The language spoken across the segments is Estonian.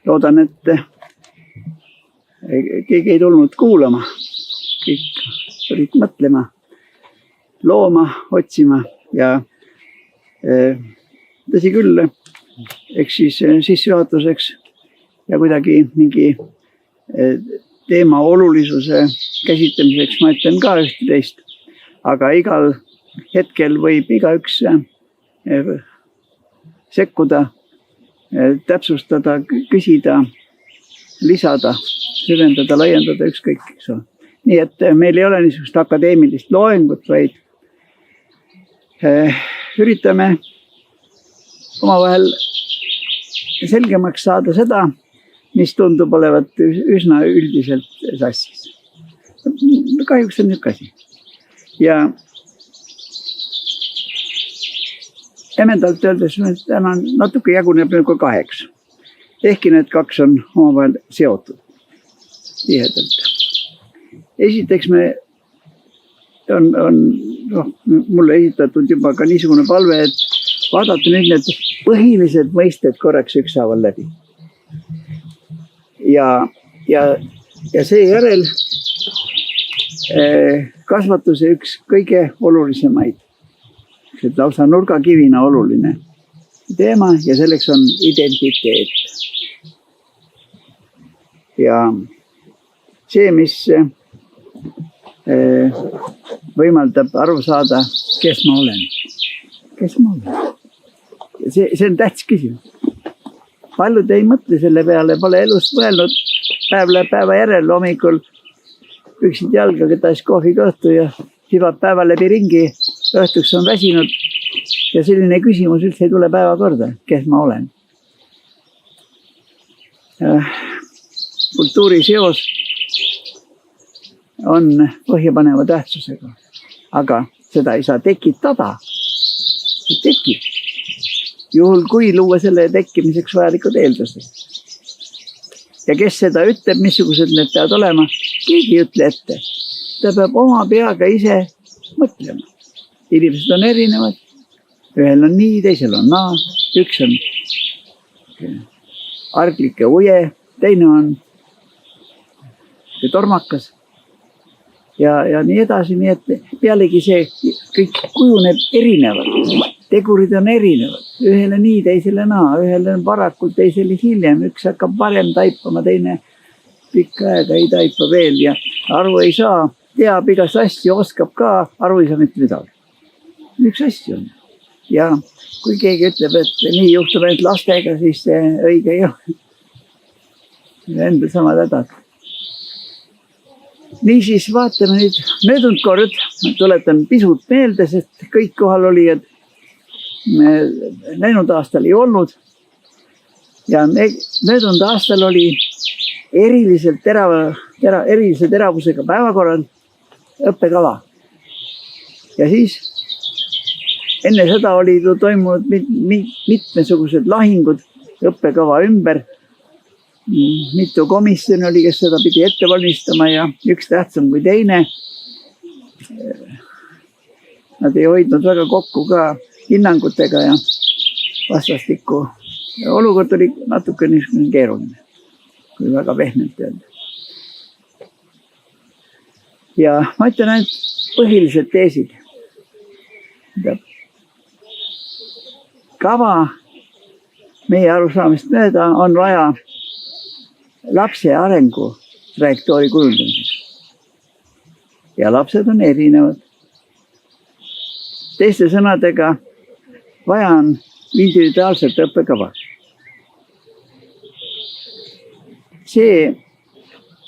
loodan, et keegi ei tulnud kuulama. Kõik olid mõtlema, looma, otsima ja tõsi küll, eks siis sissejuhatuseks ja kuidagi mingi teema olulisuse käsitlemiseks ma ütlen ka üht-teist, aga igal hetkel võib igaüks sekkuda, täpsustada, küsida, lisada, süvendada, laiendada, ükskõik. Nii et meil ei ole niisugust akadeemilist loengut, vaid üritame omavahel selgemaks saada seda, mis tundub olevat üsna üldiselt sassis. Kahjuks on niisugune asi. Ja emendalt öeldes täna natuke jaguneb nagu 2. Ehkki need 2 on omavahel seotud tihedalt. Esiteks mulle esitatud juba ka niisugune palve, et vaadata nüüd need põhilised mõisted korraks ükshaaval läbi. Ja seejärel kasvatuse üks kõige olulisemaid, lausa nurgakivina oluline teema ja selleks on identiteet. Ja see, mis võimaldab aru saada, kes ma olen. Kes ma olen? See on tähtis küsimus. Paljud ei mõtle selle peale, pole elust mõelnud. Päev läheb päeva järel, hommikul püksid jalga, ketas kohvi kõhtu ja hibab päeva läbi ringi. Õhtuks on väsinud ja selline küsimus üldse ei tule päeva korda. Kes ma olen? Kultuuri seos on põhjapaneva tähtsusega, aga seda ei saa tekitada. See tekib. Juhul kui luua selle tekkimiseks vajalikud eeldused. Ja kes seda ütleb, missugused need peavad olema, keegi ei ütle ette. Ta peab oma peaga ise mõtlema. Inimesed on erinevad. Ühel on nii, teisel on naa. Üks on arglik ja uje, teine on tormakas. Ja nii edasi, nii et pealegi see kõik kujuneb erinevad. Tegurid on erinevad. Ühele nii, teisele naa. Ühele on varakult, teisele hiljem. Üks hakkab varem taipama, teine pikka aega ei taipa veel ja aru ei saa. Teab igast asju, oskab ka, aru ei saa mitte midagi. Üks asju on. Ja kui keegi ütleb, et nii juhtub ainult lastega, siis see õige ei ole. Endal samad hädad. Niisiis vaatame nüüd möödunud kord, tuletan pisut meelde, sest kõik kohal olijad läinud aastal ei olnud. Ja möödunud aastal oli erilise teravusega päevakorral õppekava. Ja siis enne seda oli toimunud mitmesugused lahingud õppekava ümber. Mitu komisjoni oli, kes seda pidi ette valmistama ja üks tähtsam kui teine. Nad ei hoidnud väga kokku ka hinnangutega ja vastastikku. Olukord oli natuke niisugune keeruline, kui väga pehmelt öelda. Ja ma ütlen ainult põhilised teesid. Kava meie arusaamist mööda on vaja lapse arengu trajektoori kujundamiseks. Ja lapsed on erinevad. Teiste sõnadega vaja on individuaalset õppekava. See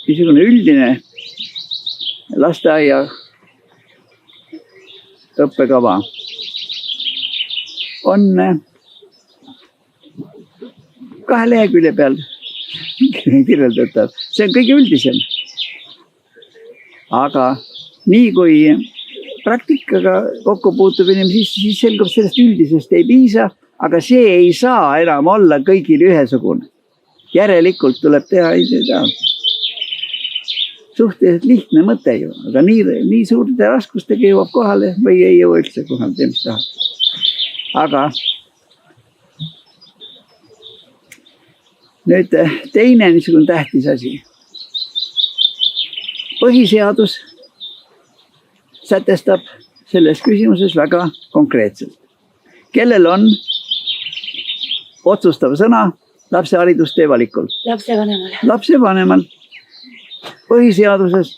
niisugune üldine lasteaia õppekava on 2 lehekülje peal kirjeldatav. See on kõige üldisem. Aga nii kui praktikaga kokku puutub inimene, siis selgub sellest üldisest ei piisa, aga see ei saa enam olla kõigil ühesugune. Järelikult tuleb teha suhteliselt lihtne mõte ju, aga nii suurte raskustega jõuab kohale või ei jõua üldse kohale, tee mis tahab. Aga nüüd teine niisugune tähtis asi. Põhiseadus sätestab selles küsimuses väga konkreetselt. Kellel on otsustav sõna lapse haridustee valikul? Lapsevanemal. Põhiseaduses.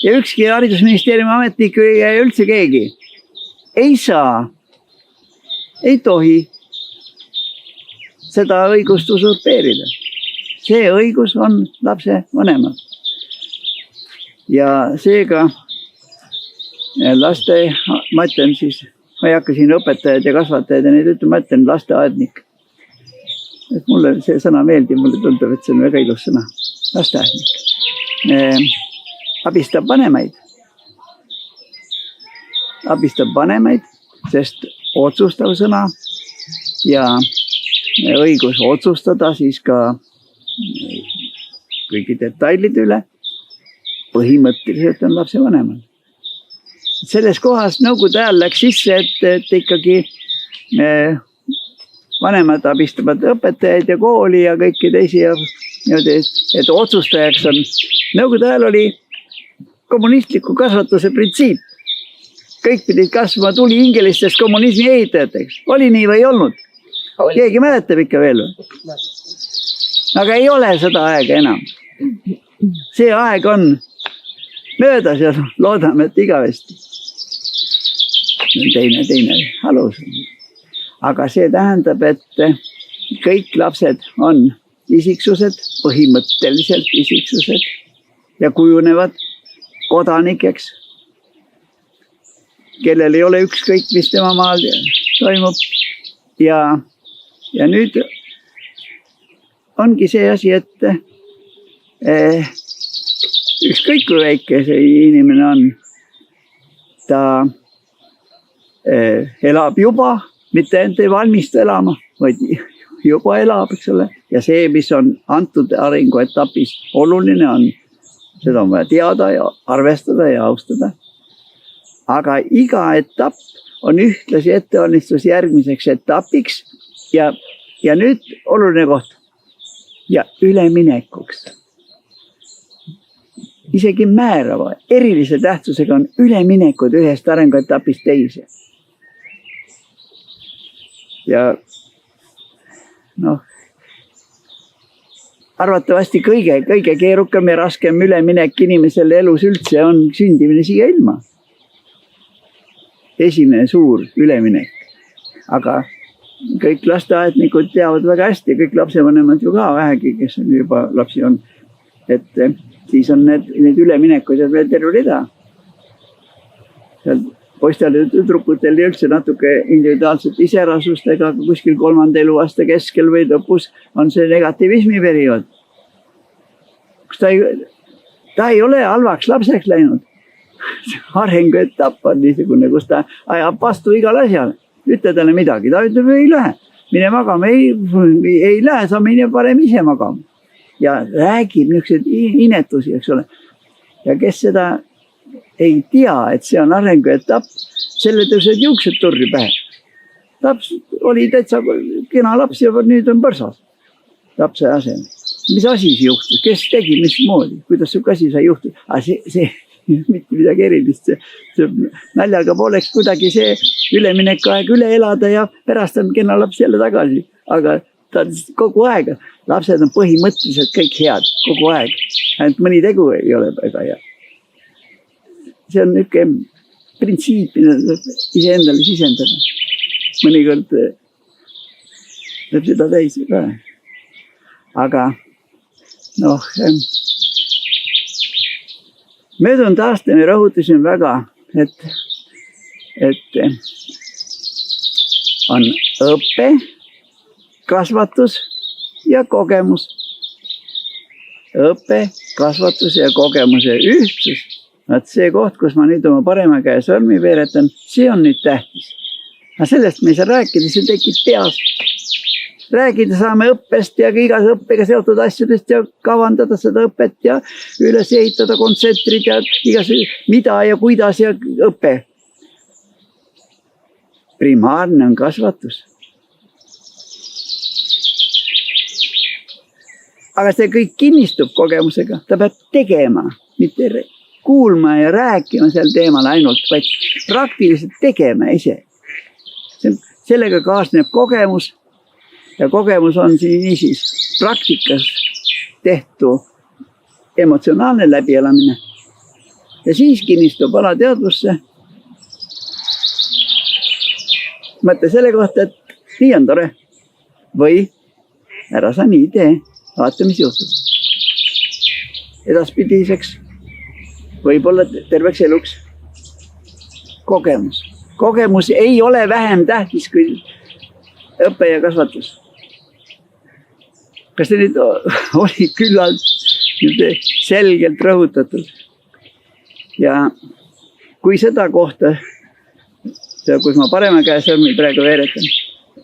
Ja ükski haridusministeeriumi ametnik ja üldse keegi ei saa, ei tohi seda õigust usurpeerida. See õigus on lapse vanemal. Ja seega laste, ma ütlen siis, ma ei hakka siin õpetajad ja kasvatajad ja neid ütlema, ma ütlen lasteaednik. Et mulle see sõna meeldib, mulle tundub, et see on väga ilus sõna. Lasteaednik. Abistab vanemaid. Abistab vanemaid, sest otsustav sõna ja õigus otsustada siis ka kõigi detailide üle põhimõtteliselt on lapse vanemal. Selles kohas nõukogude ajal läks sisse, et ikkagi vanemad abistavad õpetajaid ja kooli ja kõiki teisi ja niimoodi, et otsustajaks on. Nõukogude ajal oli kommunistliku kasvatuse printsiip. Kõik pidid kasvama tulihingelistest kommunismi ehitajateks. Oli nii või ei olnud? Keegi mäletab ikka veel. Aga ei ole seda aega enam. See aeg on möödas ja loodame, et igavesti. Teine alus. Aga see tähendab, et kõik lapsed on isiksused, põhimõtteliselt isiksused ja kujunevad kodanikeks, kellel ei ole ükskõik, mis tema maal toimub. Ja nüüd ongi see asi, et ükskõik kui väike see inimene on, ta elab juba, mitte ainult ei valmistu elama, vaid juba elab, eks ole. Ja see, mis on antud arenguetapis oluline on, seda on vaja teada ja arvestada ja austada. Aga iga etapp on ühtlasi ettevalmistus järgmiseks etapiks ja nüüd oluline koht ja üleminekuks. Isegi määrava, erilise tähtsusega on üleminekud ühest arenguetapist teise. Ja arvatavasti kõige keerukam ja raskem üleminek inimesel elus üldse on sündimine siia ilma. Esimene suur üleminek. Aga kõik lasteaednikud teavad väga hästi, kõik lapsevanemad ju ka vähegi, kes on juba lapsi on, et siis on need üleminekud ja veel terve rida. Poistel ja tüdrukutel ja üldse natuke individuaalselt iserasustega kuskil 3. eluaasta keskel või lõpus on see negatiivismi periood. Kus ta ei ole halvaks lapseks läinud. Arenguetapp on niisugune, kus ta ajab vastu igale asjale. Ütle talle midagi, ta ütleb, ei lähe. Mine magama, ei lähe, sa mine parem ise magama. Ja räägib niisuguseid inetusi, eks ole. Ja kes seda ei tea, et see on arenguetapp, selle tõused juuksed turri pähe. Laps oli täitsa kena laps ja nüüd on põrsas lapse asemel. Mis asi see juhtus? Kes tegi mismoodi? Kuidas see asi sai juhtus? See mitte midagi erilist. See naljaga pooleks kuidagi see ülemineku aeg üle elada ja pärast on kena laps jälle tagasi. Aga ta on kogu aeg. Lapsed on põhimõtteliselt kõik head. Kogu aeg. Ainult mõni tegu ei ole väga hea. See on niisugune printsiip, ise endale sisendada. Mõnikord läheb seda täis ka. Aga möödunud aasta me rõhutasin väga, et on õpe, kasvatus ja kogemus. Õpe, kasvatus ja kogemuse ühtsus. See koht, kus ma nüüd oma parema käe sõrmi veeretan, see on nüüd tähtis. Aga sellest me ei saa rääkida, see tekib peas. Räägida saame õppest ja igas õppega seotud asjadest ja kavandada seda õpet ja üles ehitada kontsentrid ja igas mida ja kuidas ja õpe. Primaarne on kasvatus. aga see kõik kinnistub kogemusega, ta peab tegema, mitte kuulma ja rääkima sel teemal ainult, vaid praktiliselt tegema ise. Sellega kaasneb kogemus ja kogemus on siis praktikas tehtu emotsionaalne läbielamine. Ja siis kinnistub alateadvusse mõte selle kohta, et nii on tore või ära sa nii tee, vaata mis juhtub. Edaspidiseks võib-olla terveks eluks kogemus. Kogemus ei ole vähem tähtis kui õppe ja kasvatus. Kas see nüüd oli küllalt selgelt rõhutatud? Ja kui seda kohta, kus ma parema käe sõrmi praegu veeretan,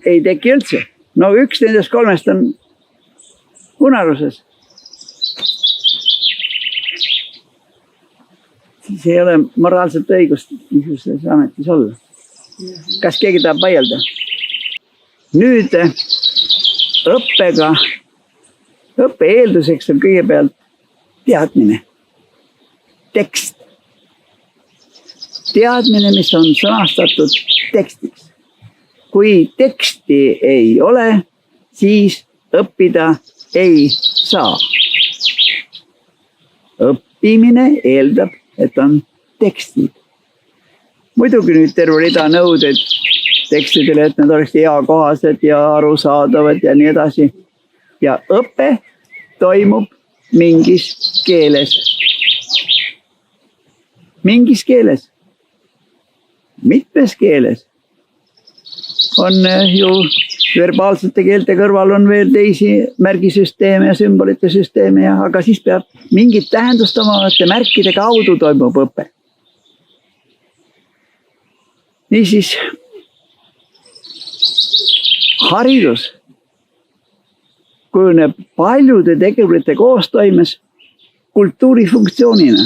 ei teki üldse. No üks nendest kolmest on unaruses. Siis ei ole moraalset õigust niisuguses ametis olla. Kas keegi tahab vaielda? Nüüd õppe eelduseks on kõigepealt teadmine, tekst. Teadmine, mis on sõnastatud tekstiks. Kui teksti ei ole, siis õppida ei saa. Õppimine eeldab, et on tekstid. Muidugi nüüd terve rida nõudeid tekstidele, et need oleks eakohased ja arusaadavad ja nii edasi. Ja õpe toimub mingis keeles. Mingis keeles. Mitmes keeles on ju verbaalsete keelte kõrval on veel teisi märgisüsteeme ja sümbolite süsteeme, aga siis peab mingit tähendust omavate märkide kaudu toimub õpe. Niisiis, haridus kujuneb paljude tegurite koostoimes kultuurifunktsioonina.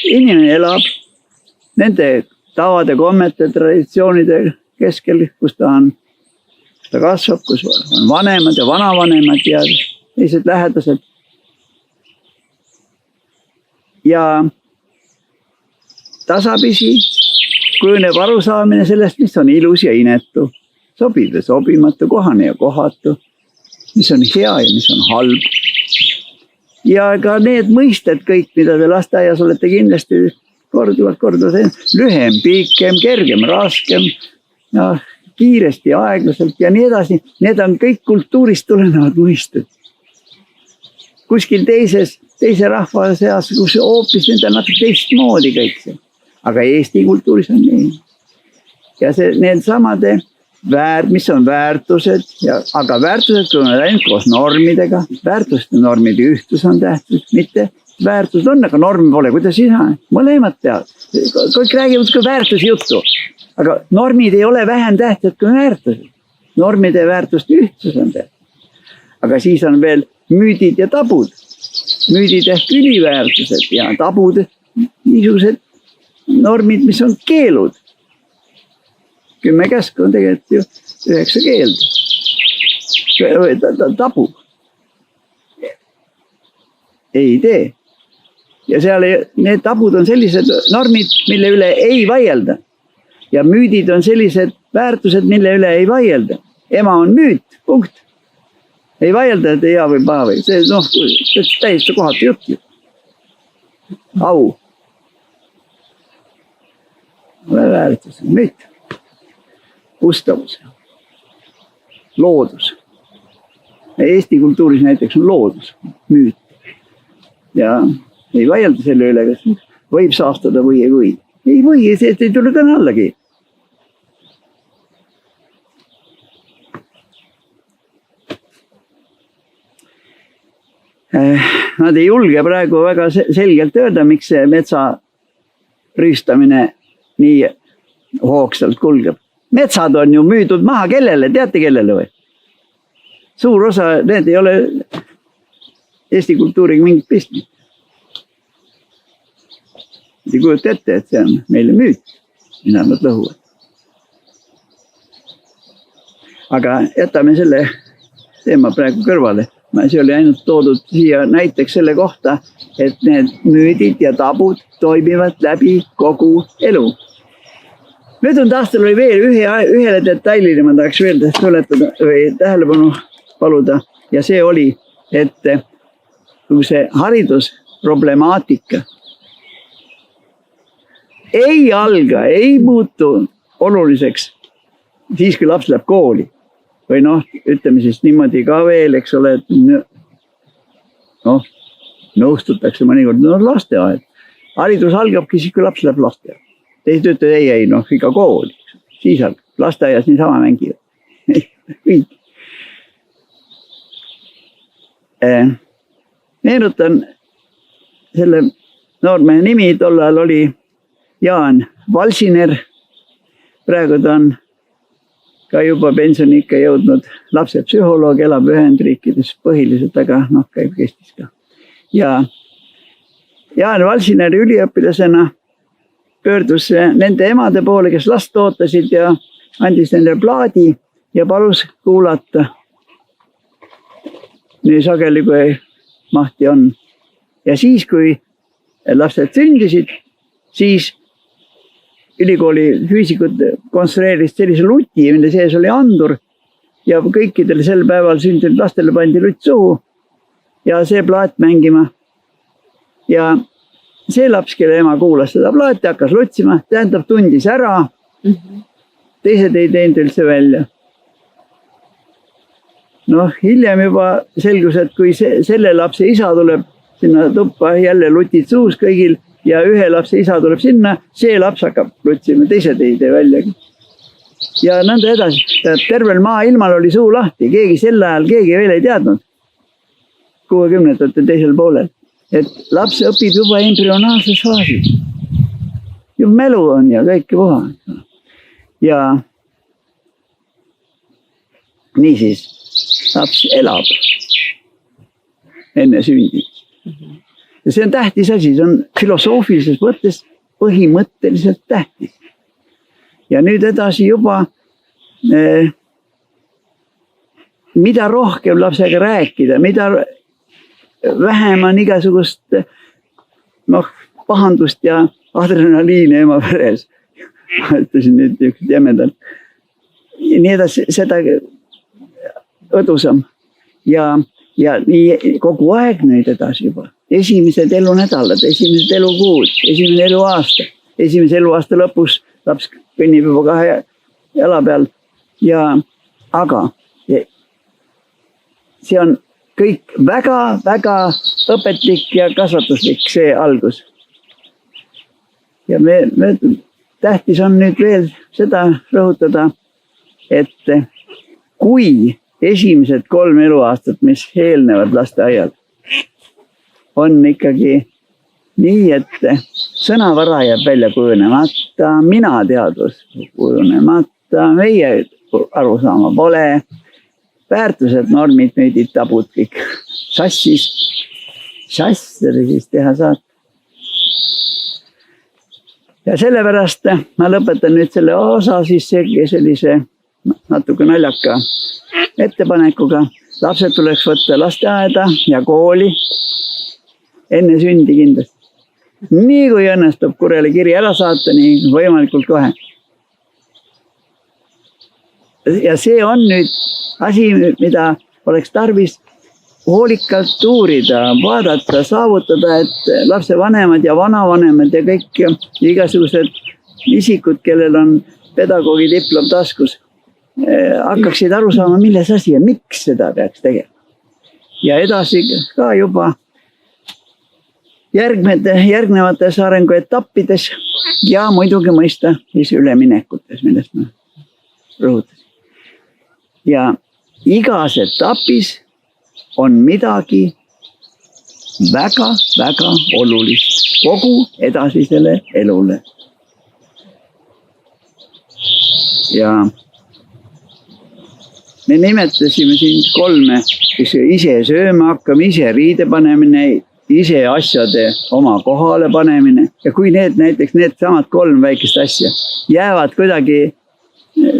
Inimene elab nende tavade, kommete, traditsioonide keskel, kus ta kasvab, kus on vanemad ja vanavanemad ja teised lähedased. Ja tasapisi kujuneb arusaamine sellest, mis on ilus ja inetu, sobiv ja sobimatu, kohane ja kohatu, mis on hea ja mis on halb. Ja ka need mõisted kõik, mida te lasteaias olete kindlasti korduvalt, lühem, pikem, kergem, raskem, kiiresti, aeglaselt ja nii edasi. Need on kõik kultuurist tulenevad mõisted. Kuskil teise rahva seas, kus hoopis need on natuke teistmoodi kõik see. Aga Eesti kultuuris on nii. Ja need samade mis on väärtused, aga väärtused tulevad ainult koos normidega. Väärtused ja normide ühtus on tähtis, mitte väärtused on, aga normi pole, kuidas isa, mõlemad teavad. Kõik räägivad ka väärtusi juttu, aga normid ei ole vähem tähtsad kui väärtused. Normide ja väärtuste ühtsus on tähtsad. Aga siis on veel müüdid ja tabud. Müüdid ehk üliväärtused ja tabud, niisugused normid, mis on keelud. 10 käsku on tegelikult ju 9 keeldu. Tabu. Ei tee. Ja seal need tabud on sellised normid, mille üle ei vaielda. Ja müüdid on sellised väärtused, mille üle ei vaielda. Ema on müüt, punkt. Ei vaielda, et hea või paha või. See täiesti kohatu jutt. Au. Ole väärtus, müüt. Ustavus. Loodus. Eesti kultuuris näiteks on loodus, müüt. Ja ei vaielda selle üle, kas võib saastada või ei või. Ei või, see ei tule täna allagi. Nad ei julge praegu väga selgelt öelda, miks see metsa rüüstamine nii hoogsalt kulgeb. Metsad on ju müüdud maha kellele, teate kellele või? Suur osa, need ei ole Eesti kultuuriga mingit pistmist. Ei kujuta ette, et see on meile müüt, mida nad lõhuvad. Aga jätame selle teema praegu kõrvale. see oli ainult toodud siia näiteks selle kohta, et need müüdid ja tabud toimivad läbi kogu elu. Möödunud aastal oli veel ühele detailile, ma tahaks veel tuletada või tähelepanu paluda ja see oli, et kui see haridusproblemaatika ei alga, ei muutu oluliseks siis, kui laps läheb kooli. Või noh, ütleme siis niimoodi ka veel, eks ole, et nõustutakse mõnikord, lasteaed. Haridus algabki siis, kui laps läheb lasteaed. Teised ütlevad, ei, ikka kooli. Siis algab, lasteaias niisama mängivad. Meenutan selle noormehe nimi, tol ajal oli Jaan Valsiner. Praegu ta on ka juba pensioniikka jõudnud lapsepsühholoog, elab Ühendriikides põhiliselt, aga käib Eestis ka. Ja Jaan Valsineri üliõpilasena pöördus nende emade poole, kes last ootasid ja andis nende plaadi ja palus kuulata. Nii sageli, kui mahti on. Ja siis, kui lapsed sündisid, siis ülikooli füüsikud konstrueeris sellise luti, mille sees oli andur ja kõikidele sel päeval sündinud lastele pandi lutt suhu ja see plaat mängima. Ja see laps, kelle ema kuulas seda plaati, hakkas lutsima, tähendab tundis ära. Teised ei teinud üldse välja. Hiljem juba selgus, et kui selle lapse isa tuleb sinna tuppa jälle lutid suus kõigil ja ühe lapse isa tuleb sinna, see laps hakkab lutsima, teised ei tee väljagi. Ja nõnda edasi. Tervel maailmal oli suu lahti, sel ajal keegi veel ei teadnud. 60-ndate teisel poolel. Et laps õpib juba embrüonaalses faasis. Juba mälu on ja kõike puha. Ja niisiis, laps elab enne sündi. Ja see on tähtis asi, see on filosoofilises mõttes põhimõtteliselt tähtis. Ja nüüd edasi juba, mida rohkem lapsega rääkida, mida vähem on igasugust pahandust ja adrenaliini ema veres. Ma ütlesin nüüd jämedalt. Nii edasi, seda õdusam. Ja nii kogu aeg nüüd edasi juba. Esimesed elunädalad, esimesed elukuud, esimene eluaasta. Esimese eluaasta lõpus laps kõnnib juba 2 jala peal. Aga see on kõik väga õpetlik ja kasvatuslik see algus. Ja tähtis on nüüd veel seda rõhutada, et kui esimesed 3 eluaastat, mis eelnevad lasteaial, on ikkagi nii, et sõnavara jääb välja kujunemata, mina-teadvus kujunemata, meie arusaama pole, väärtused, normid, müüdid, tabud, kõik sassis, siis teha saad. Ja sellepärast ma lõpetan nüüd selle osa siis sellise natuke naljaka ettepanekuga. Lapsed tuleks võtta lasteaeda ja kooli enne sündi kindlasti. Nii kui õnnestub kurjale kiri ära saata, nii võimalikult kohe. Ja see on nüüd asi, mida oleks tarvis hoolikalt uurida, vaadata, saavutada, et lapse vanemad ja vanavanemad ja kõik igasugused isikud, kellel on pedagoogi diplom taskus, hakkaksid aru saama, milles asi ja miks seda peaks tegema. Ja edasi ka juba järgnevates arenguetappides ja muidugi mõista siis üleminekutes, millest ma rõhutasin. Ja igas etapis on midagi väga olulist kogu edasisele elule. Ja me nimetasime siin 3, kes ise sööma hakkame, ise riide panemine, ise asjade oma kohale panemine. Ja kui näiteks need samad 3 väikest asja jäävad kuidagi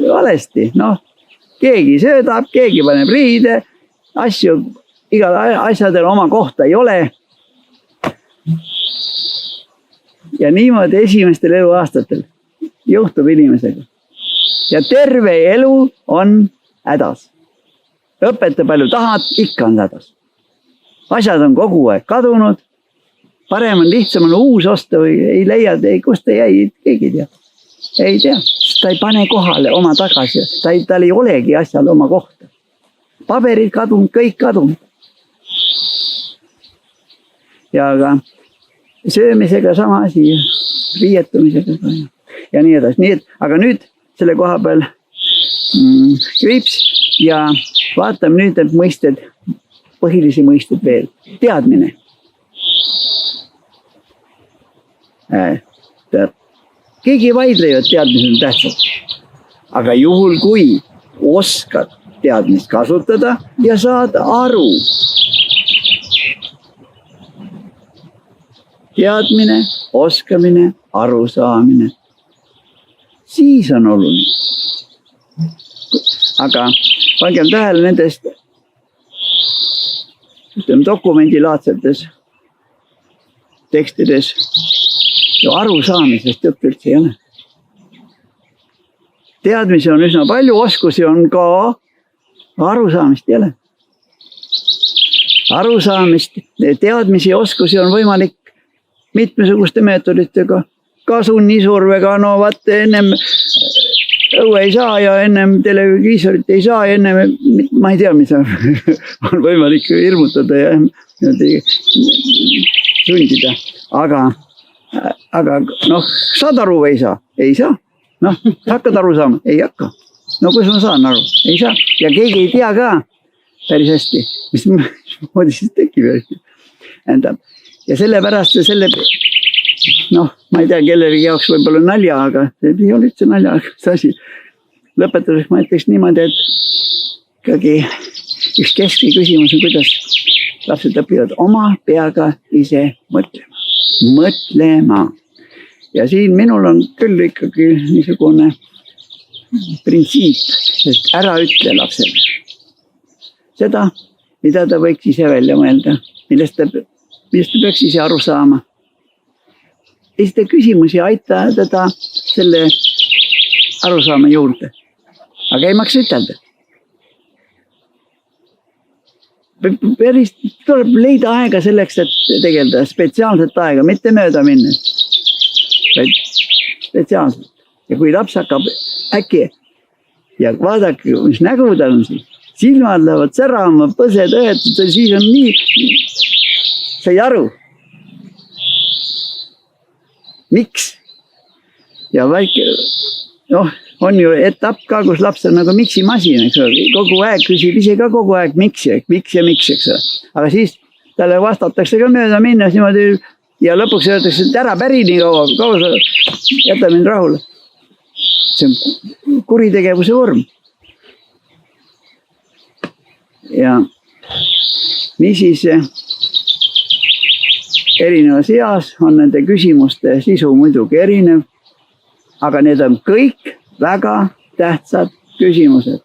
valesti, keegi söödab, keegi paneb riide, asju igal asjadel oma kohta ei ole. Ja niimoodi esimestel eluaastatel juhtub inimesega. Ja terve elu on hädas. Õpeta palju tahad, ikka on hädas. Asjad on kogu aeg kadunud. Parem on lihtsam on uus osta või ei leia, kust ta jäi, keegi ei tea. Ei tea, ta ei pane kohale oma tagasi. Tal ei olegi asjal oma kohta. Paberid kadunud, kõik kadunud. Ja aga söömisega sama asi, riietumisega ja nii edasi. Nii et, aga nüüd selle koha peal kriips ja vaatame nüüd need mõisted, põhilisi mõisted veel. Teadmine. Keegi ei vaidle ju, et teadmised on tähtsad. Aga juhul, kui oskad teadmist kasutada ja saad aru, teadmine, oskamine, arusaamine. Siis on oluline. Aga pangem tähele nendest dokumendilaadsetes tekstides ja arusaamisest jutt üldse ei ole. Teadmisi on üsna palju, oskusi on ka, arusaamist ei ole. Arusaamist, teadmisi ja oskusi on võimalik mitmesuguste meetoditega, ka sunnisurvega, no vaat ennem õue ei saa ja ennem televiisorit ei saa, ennem ma ei tea, mis on võimalik hirmutada ja sundida, aga noh, saad aru või ei saa? Ei saa. Noh, hakkad aru saama? Ei hakka. No kus ma saan aru? Ei saa. Ja keegi ei tea ka päris hästi, mis moodi siis tekib hästi. Ja sellepärast noh, ma ei tea, kellegi jaoks võib-olla nalja, aga see ei ole üldse nalja, see asi. Lõpetuseks ma ütleks niimoodi, et ikkagi üks keskne küsimus on, kuidas lapsed õpivad oma peaga ise mõtlema. Ja siin minul on küll ikkagi niisugune printsiip, et ära ütle lapsele seda, mida ta võiks ise välja mõelda, millest ta peaks ise aru saama. Esita küsimusi, aita teda selle arusaama juurde. Aga ei maksa ütelda. Päris tuleb leida aega selleks, et tegeleda spetsiaalset aega, mitte mööda minna. Vaid spetsiaalselt. Ja kui laps hakkab äkki ja vaadake, mis nägu tal on siis, silmad lähevad särama, põsed õetud, siis on nii, sai aru. Miks? Ja väike, noh, on ju etapp ka, kus laps on nagu miksimasin, eks ole. Kogu aeg küsib ise ka kogu aeg miks ja miks, eks ole. Aga siis talle vastatakse ka mööda minnes niimoodi ja lõpuks öeldakse, et ära päri nii kaua sa jäta mind rahule. See on kuritegevuse vorm. Ja niisiis erinevas eas on nende küsimuste sisu muidugi erinev, aga need on kõik väga tähtsad küsimused.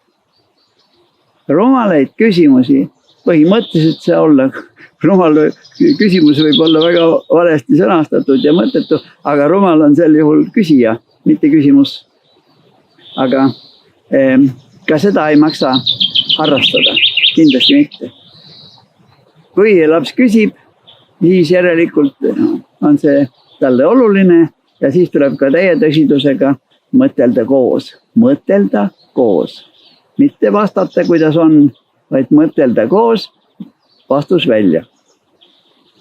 Rumalaid küsimusi põhimõtteliselt see olla, rumal küsimus võib olla väga valesti sõnastatud ja mõttetu, aga rumal on sel juhul küsija, mitte küsimus. Aga ka seda ei maksa harrastada, kindlasti mitte. Kui laps küsib, siis järelikult on see talle oluline ja siis tuleb ka täie tõsidusega mõtelda koos. Mõtelda koos. Mitte vastata, kuidas on, vaid mõtelda koos, vastus välja.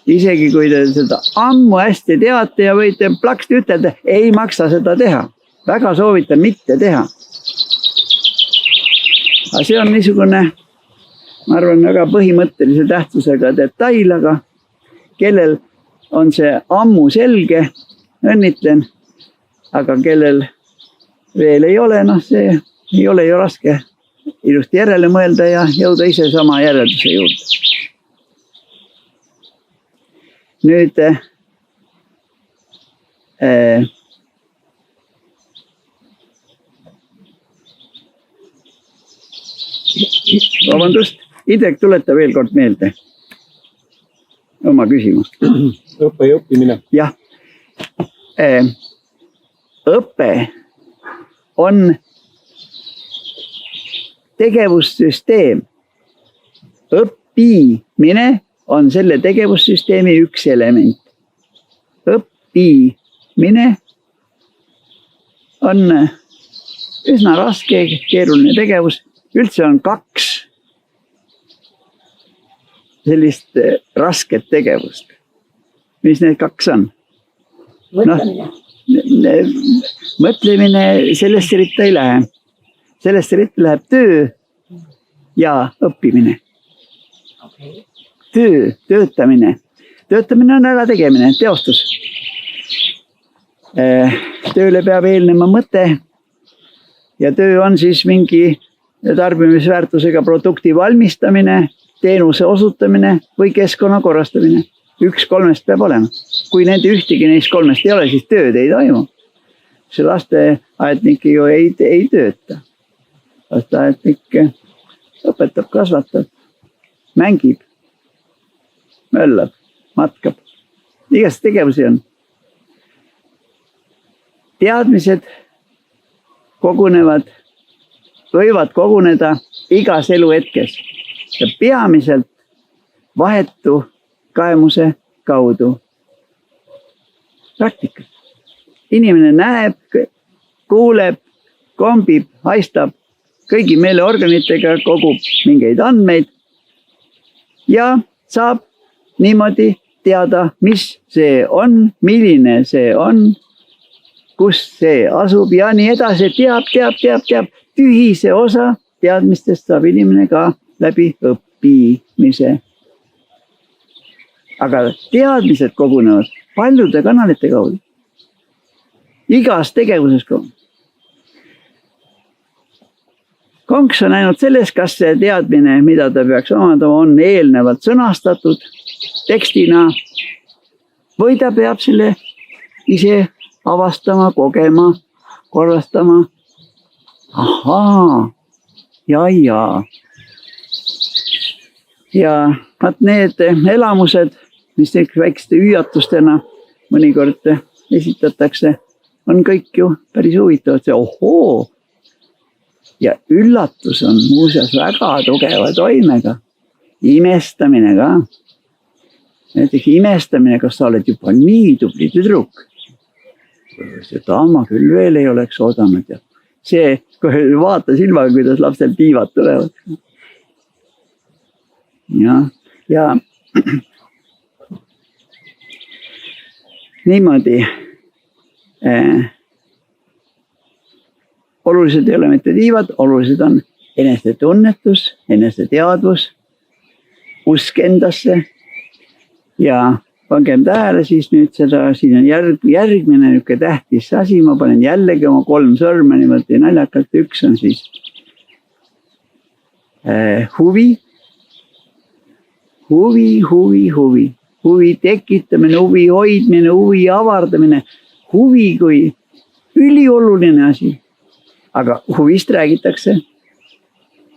Isegi kui te seda ammu hästi teate ja võite plaksti ütelda, ei maksa seda teha. Väga soovitan mitte teha. Aga see on niisugune, ma arvan, väga põhimõttelise tähtsusega detail, aga kellel on see ammu selge, õnnitlen, aga kellel veel ei ole, noh see ei ole ju raske ilusti järele mõelda ja jõuda ise sama järelduse juurde. Nüüd vabandust, Indrek, tuleta veel kord meelde oma küsimust. Õppe ja õppimine. Jah. Õpe on tegevussüsteem. Õppimine on selle tegevussüsteemi üks element. Õppimine on üsna raske, keeruline tegevus. Üldse on 2 sellist rasket tegevust. Mis need 2 on? Mõtlemine. Mõtlemine, sellesse ritta ei lähe. Sellesse ritta läheb töö ja õppimine. Okay. Töö, töötamine. Töötamine on ära tegemine, teostus. Tööle peab eelnema mõte ja töö on siis mingi tarbimisväärtusega produkti valmistamine, teenuse osutamine või keskkonna korrastamine. 1 3 peab olema. Kui nende ühtegi neist 3 ei ole, siis tööd ei toimu. See lasteaednik ju ei tööta. Lasteaednik õpetab, kasvatab, mängib, möllab, matkab. Igast tegevusi on. Teadmised võivad koguneda igas eluhetkes ja peamiselt vahetu kaemuse kaudu. Praktika. Inimene näeb, kuuleb, kombib, haistab, kõigi meeleorganitega kogub mingeid andmeid ja saab niimoodi teada, mis see on, milline see on, kus see asub ja nii edasi, teab. Tühise osa teadmistest saab inimene ka läbi õppimise. Aga teadmised kogunevad paljude kanalite kaudu. Igas tegevuses kogu. Konks on ainult selles, kas see teadmine, mida ta peaks omandama, on eelnevalt sõnastatud tekstina või ta peab selle ise avastama, kogema, korrastama. Ahaa, ja. Ja need elamused, mis väikeste hüüatustena mõnikord esitatakse, on kõik ju päris huvitavad. Ohoo! Ja üllatus on muuseas väga tugeva toimega. Imestamine ka. Näiteks imestamine, kas sa oled juba nii tubli tüdruk. Seda ma küll veel ei oleks oodanud. Ja see, kui vaata silmaga, kuidas lapsel tiivad tulevad. Ja niimoodi olulised ei ole mitte tiivad, olulised on eneste tunnetus, eneste teadvus, usk endasse ja pangem tähele siis nüüd seda, siin on järgmine niisugune tähtis asi, ma panen jällegi oma 3 sõrme niimoodi naljakalt, 1 on siis huvi tekitamine, huvi hoidmine, huvi avardamine, huvi kui ülioluline asi. Aga huvist räägitakse,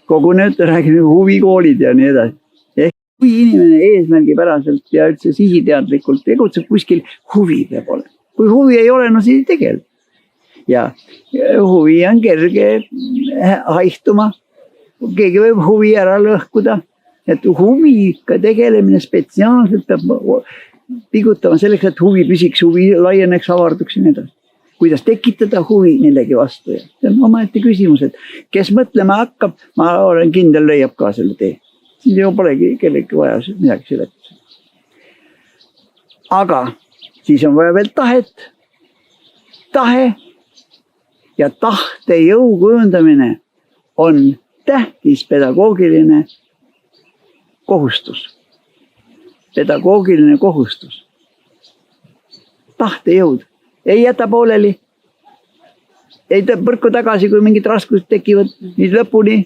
kogu nüüd räägime huvikoolid ja nii edasi. Ehk kui inimene eesmärgipäraselt ja üldse sihiteadlikult tegutseb kuskil, huvi peab olema. Kui huvi ei ole, no siis ei tegele. Ja huvi on kerge haihtuma, keegi võib huvi ära lõhkuda. Et huviga tegelemine spetsiaalselt peab pigutama selleks, et huvi püsiks, huvi laieneks, avarduks ja nii edasi. Kuidas tekitada huvi millegi vastu. See on omaette küsimus, et kes mõtlema hakkab, ma olen kindel, leiab ka selle tee. Siis ju polegi kellegi vaja midagi seletada. Aga siis on vaja veel tahet. Tahe ja tahte jõu kujundamine on tähtis pedagoogiline kohustus. Pedagoogiline kohustus. Tahtejõud. Ei jäta pooleli. Ei põrku tagasi, kui mingid raskused tekivad. Nii lõpuni.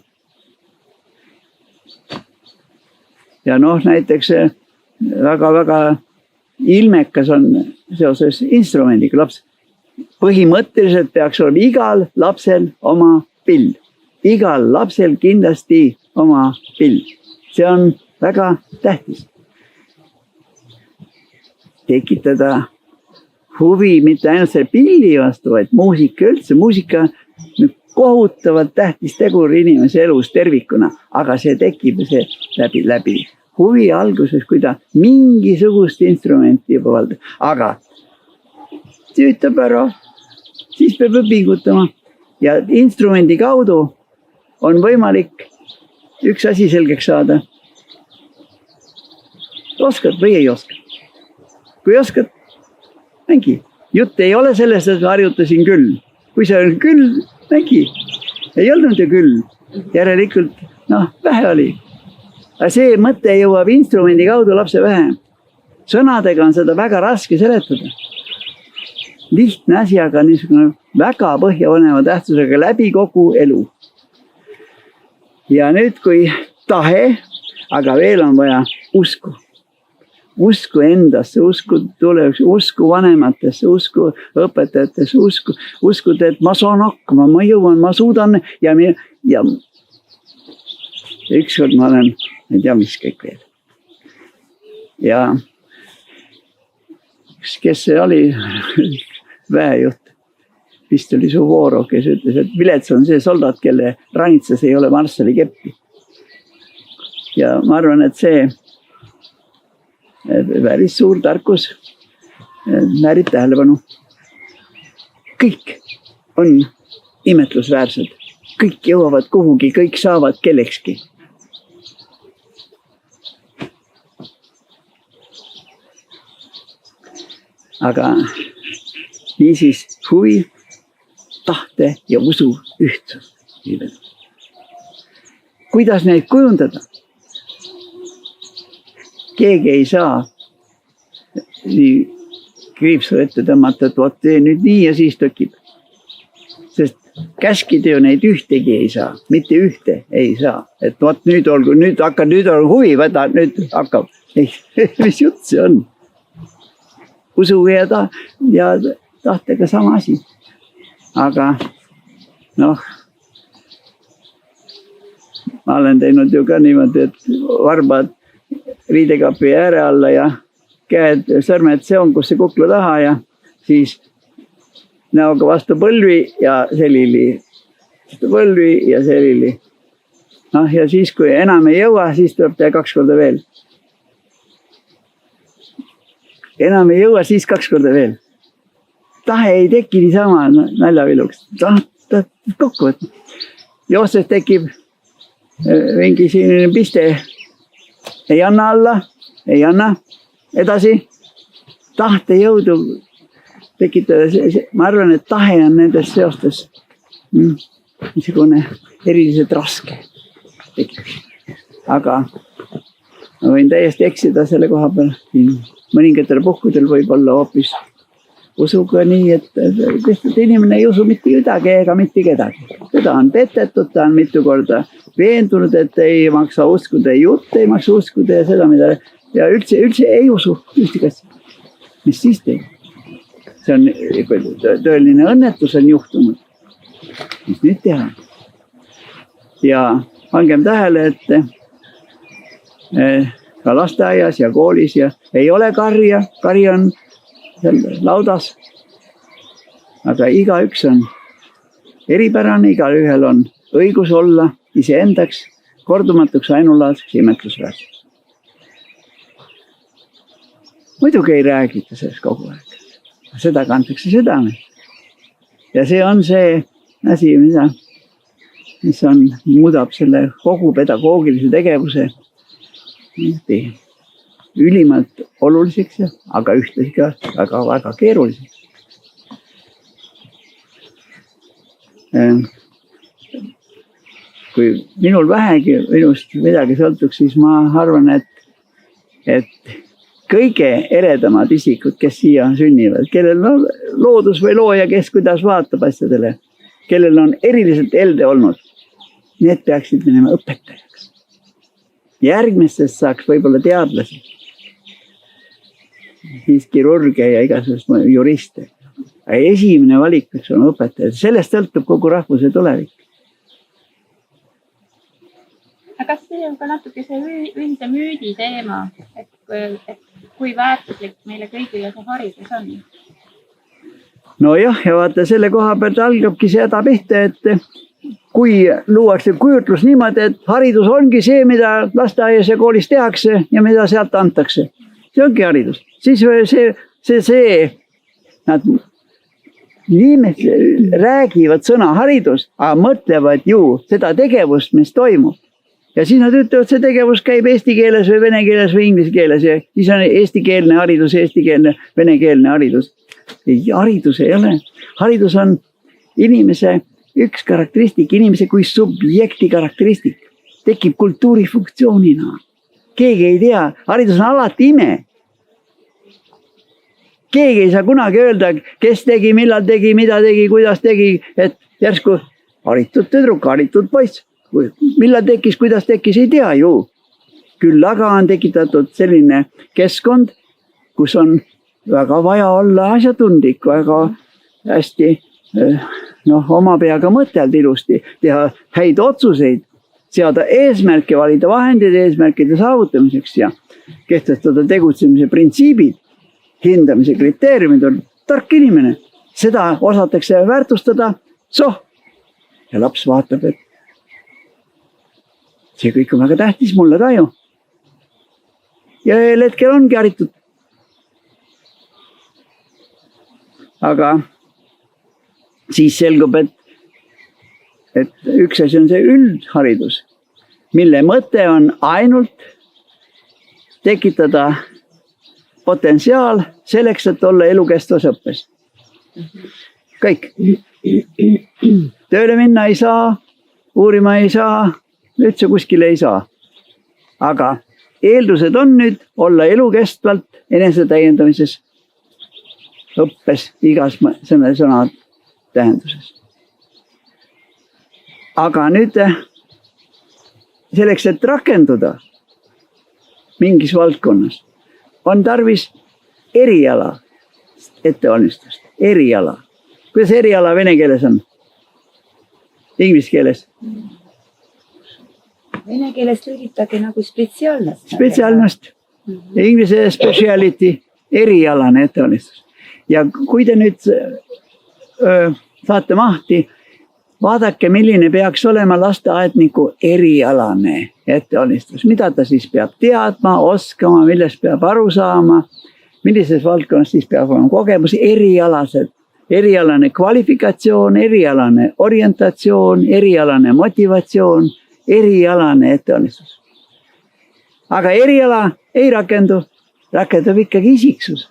Ja näiteks väga ilmekas on seoses instrumendiga laps. Põhimõtteliselt peaks olema igal lapsel oma pill. Igal lapsel kindlasti oma pill. see on väga tähtis. Tekitada huvi mitte ainult selle pilli vastu, vaid muusika üldse. Muusika on kohutavalt tähtis tegur inimese elus tervikuna, aga see tekib see läbi huvi alguses, kui ta mingisugust instrumenti juba valdab. Aga töötab ära, siis peab pingutama ja instrumendi kaudu on võimalik üks asi selgeks saada. Oskad või ei oska? Kui oskad, mängi. Jutt ei ole sellest, et ma harjutasin küll. Kui see on küll, mängi. Ei olnud ju küll. Järelikult, vähe oli. Aga see mõte jõuab instrumendi kaudu lapse vähe. Sõnadega on seda väga raske seletada. Lihtne asi, aga niisugune väga põhjapaneva tähtsusega läbi kogu elu. Ja nüüd, kui tahe, aga veel on vaja usku. Usku endasse, usku tulevikus, usku vanematesse, usku õpetajatesse, usku, et ma saan hakkama, ma jõuan, ma suudan ja ükskord ma olen, ei tea, mis kõik veel. Ja kes see oli, väejuht, vist oli Suvorov, kes ütles, et Vilets on see soldat, kelle ranitsas ei ole marssali keppi. Ja ma arvan, et see päris suur tarkus väärib tähelepanu. Kõik on imetlusväärsed. Kõik jõuavad kuhugi, kõik saavad kellekski. Aga niisiis huvi, tahte ja usu ühtsus. Kuidas neid kujundada? Keegi ei saa nii kriipsu ette tõmmata, et vot tee nüüd nii ja siis tõkib. Sest käskida ju neid ühtegi ei saa, mitte ühte ei saa. Et vot nüüd on huvi, võta, nüüd hakkab. Ei, mis jutt see on? Usu ja tahtega sama asi. Aga ma olen teinud ju ka niimoodi, et varbad riidekapi ääre alla ja käed, sõrmed seon, kus see kuklu taha ja siis näoga vastu põlvi ja selili. Põlvi ja selili. Ja siis, kui enam ei jõua, siis tuleb teha 2 korda veel. Enam ei jõua, siis 2 korda veel. Tahe ei teki niisama naljaviluks. Kokku võtta. Joostes tekib mingi selline piste. Ei anna alla, ei anna edasi. Tahte jõudu tekitada. Ma arvan, et tahe on nendes seostes niisugune eriliselt raske. Aga ma võin täiesti eksida selle koha peal. Mõningatel puhkudel võib olla hoopis usuga nii, et inimene ei usu mitte midagi ega mitte kedagi. Teda on petetud, ta on mitu korda veendunud, et ei maksa uskuda, jutt ei maksa uskuda ja seda, mida ja üldse ei usu ühtegi asja. Mis siis teeb? See on tõeline õnnetus on juhtunud. Mis nüüd teha? Ja pangem tähele, et ka lasteaias ja koolis ja ei ole karja, kari on laudas. Aga igaüks on eripärane, igalühel on õigus olla iseendaks, kordumatuks, ainulaadseks, imetlusväärseks. Muidugi ei räägita sellest kogu aeg. Seda kantakse südames. Ja see on see asi, mis muudab selle kogu pedagoogilise tegevuse ülimalt oluliseks, aga ühtlasi ka väga keeruliseks. Kui minul vähegi minust midagi sõltuks, siis ma arvan, et kõige eredamad isikud, kes siia sünnivad, kellel on loodus või looja, kes kuidas vaatab asjadele, kellel on eriliselt elde olnud, need peaksid minema õpetajaks. Järgmistest saaks võib-olla teadlasi, siis kirurge ja igasugust juriste. Esimene valik peaks olema õpetaja. Sellest sõltub kogu rahvuse tulevik. Aga kas see on ka natuke see üldse müüdi teema, et kui väärtuslik meile kõigile see haridus on? Nojah, ja vaata selle koha pealt algabki seda pihta, et kui luuakse kujutlus niimoodi, et haridus ongi see, mida lasteaias ja koolis tehakse ja mida sealt antakse. See ongi haridus. Siis nad räägivad sõna haridus, aga mõtlevad ju seda tegevust, mis toimub. Ja siis nad ütlevad, see tegevus käib eesti keeles või vene keeles või inglise keeles ja siis on eestikeelne haridus, eestikeelne, venekeelne haridus. Haridus ei ole. Haridus on inimese üks karakteristik, inimese kui subjekti karakteristik. Tekib kultuurifunktsioonina. Keegi ei tea, haridus on alati ime. Keegi ei saa kunagi öelda, kes tegi, millal tegi, mida tegi, kuidas tegi, et järsku haritud tüdruk, haritud poiss. Millal tekkis, kuidas tekkis, ei tea ju. Küll aga on tekitatud selline keskkond, kus on väga vaja olla asjatundlik, väga hästi oma peaga mõtelda ilusti, teha häid otsuseid, seada eesmärke, valida vahendid eesmärkide saavutamiseks ja kehtestada tegutsemise printsiibid, hindamise kriteeriumid on tark inimene. Seda osatakse väärtustada, ja laps vaatab, et see kõik on väga tähtis mulle ka ju. Ja ühel hetkel ongi haritud. Aga siis selgub, et üks asi on see üldharidus, mille mõte on ainult tekitada potentsiaal selleks, et olla elukestvas õppes. Kõik. Tööle minna ei saa, uurima ei saa, üldse kuskile ei saa. Aga eeldused on nüüd olla elukestvalt enese täiendamises õppes igas sõna tähenduses. Aga nüüd selleks, et rakenduda mingis valdkonnas, on tarvis eriala ettevalmistust. Eriala. Kuidas eriala vene keeles on? Inglise keeles? Vene keeles tõlgitage nagu spetsiaalnost. Spetsiaalnost. Inglise speciality, erialane ettevalmistus. Ja kui te nüüd saate mahti, vaadake, milline peaks olema lasteaedniku erialane ettevalmistus. Mida ta siis peab teadma, oskama, millest peab aru saama, millises valdkonnas siis peab olema kogemus, erialane kvalifikatsioon, erialane orientatsioon, erialane motivatsioon, erialane ettevalmistus. Aga eriala ei rakendu, rakendub ikkagi isiksus.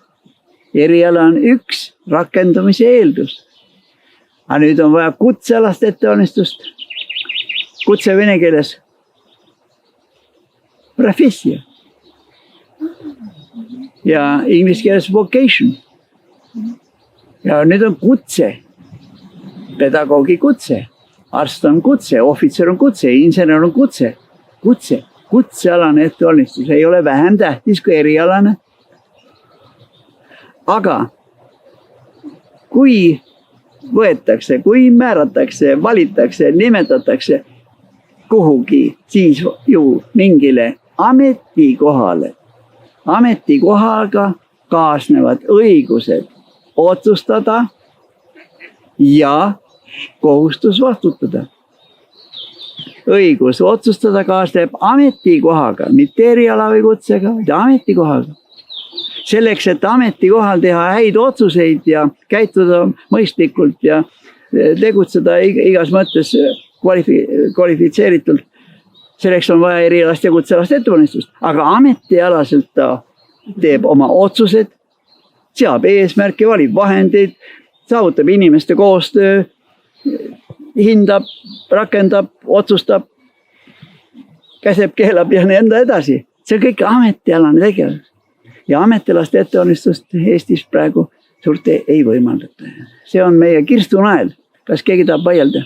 Eriala on üks rakendumise eeldus. Aga nüüd on vaja kutsealast ettevalmistust. Kutse vene keeles. Professia. Ja inglise keeles vocation. Ja nüüd on kutse. Pedagoogi kutse. Arst on kutse, ohvitser on kutse, insener on kutse. Kutsealane ettevalmistus ei ole vähem tähtis kui erialane. Aga kui võetakse, kui määratakse, valitakse, nimetatakse kuhugi, siis ju mingile ametikohale. Ametikohaga kaasnevad õigused otsustada ja kohustus vastutada. Õigus otsustada kaasneb ametikohaga, mitte eriala või kutsega, vaid ametikohaga. Selleks, et ametikohal teha häid otsuseid ja käituda mõistlikult ja tegutseda igas mõttes kvalifitseeritult. Selleks on vaja erialast ja kutsealast ettevalmistust. Aga ametialaselt ta teeb oma otsused, seab eesmärki, valib vahendeid, saavutab inimeste koostöö, hindab, rakendab, otsustab, käseb, keelab ja nõnda edasi. See on kõik ametialane tegevus. Ja ametialaste ettevalmistust Eestis praegu suurt ei võimaldata. See on meie kirstunael. Kas keegi tahab vaielda?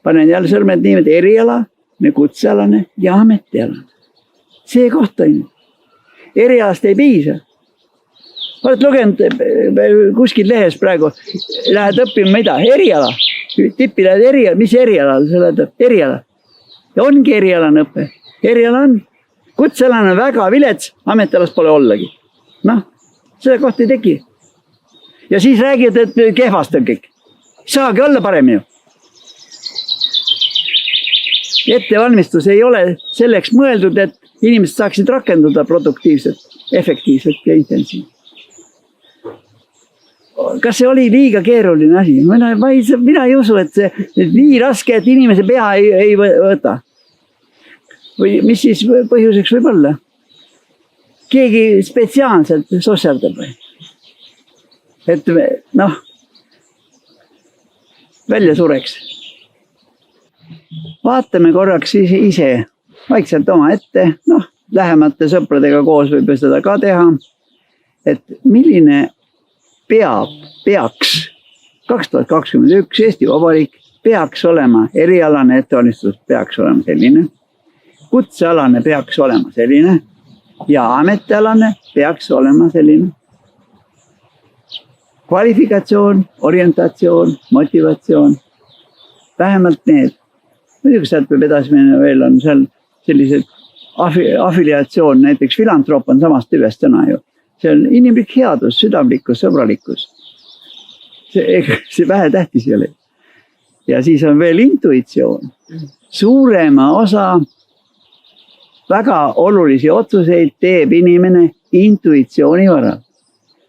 Panen jälle sõrmed niimoodi eriala, kutsealane ja ametialane. See koht on. Erialast ei piisa. Oled lugenud kuskil lehes praegu, lähed õppima mida? Eriala. tippi lähed eriala, mis erialal sa lähed? Eriala. Ja ongi erialane õpe. Eriala on. Kutsealane on väga vilets, ametialas pole ollagi. Noh, seda kohta ei teki. Ja siis räägid, et kehvast on kõik. Saagi olla parem ju. Ettevalmistus ei ole selleks mõeldud, et inimesed saaksid rakenduda produktiivselt, efektiivselt ja intensiivselt. Kas see oli liiga keeruline asi? Mina ei usu, et see nii raske, et inimese pea ei võta. Või mis siis põhjuseks võib olla? Keegi spetsiaalselt sosserdab või? Et noh, välja sureks. Vaatame korraks ise vaikselt oma ette, noh, lähemate sõpradega koos võib seda ka teha, et milline peaks 2021 Eesti Vabariik peaks olema, erialane ettevalmistus peaks olema selline, kutsealane peaks olema selline ja ametialane peaks olema selline. Kvalifikatsioon, orientatsioon, motivatsioon, vähemalt need. Muidugi sealt võib edasi minna veel on seal sellised afiliatsioon, näiteks filantroop on samast tüvest sõna ju. See on inimlik headus, südamlikkus, sõbralikkus. See vähe tähtis ei ole. Ja siis on veel intuitsioon. Suurema osa väga olulisi otsuseid teeb inimene intuitsiooni varal.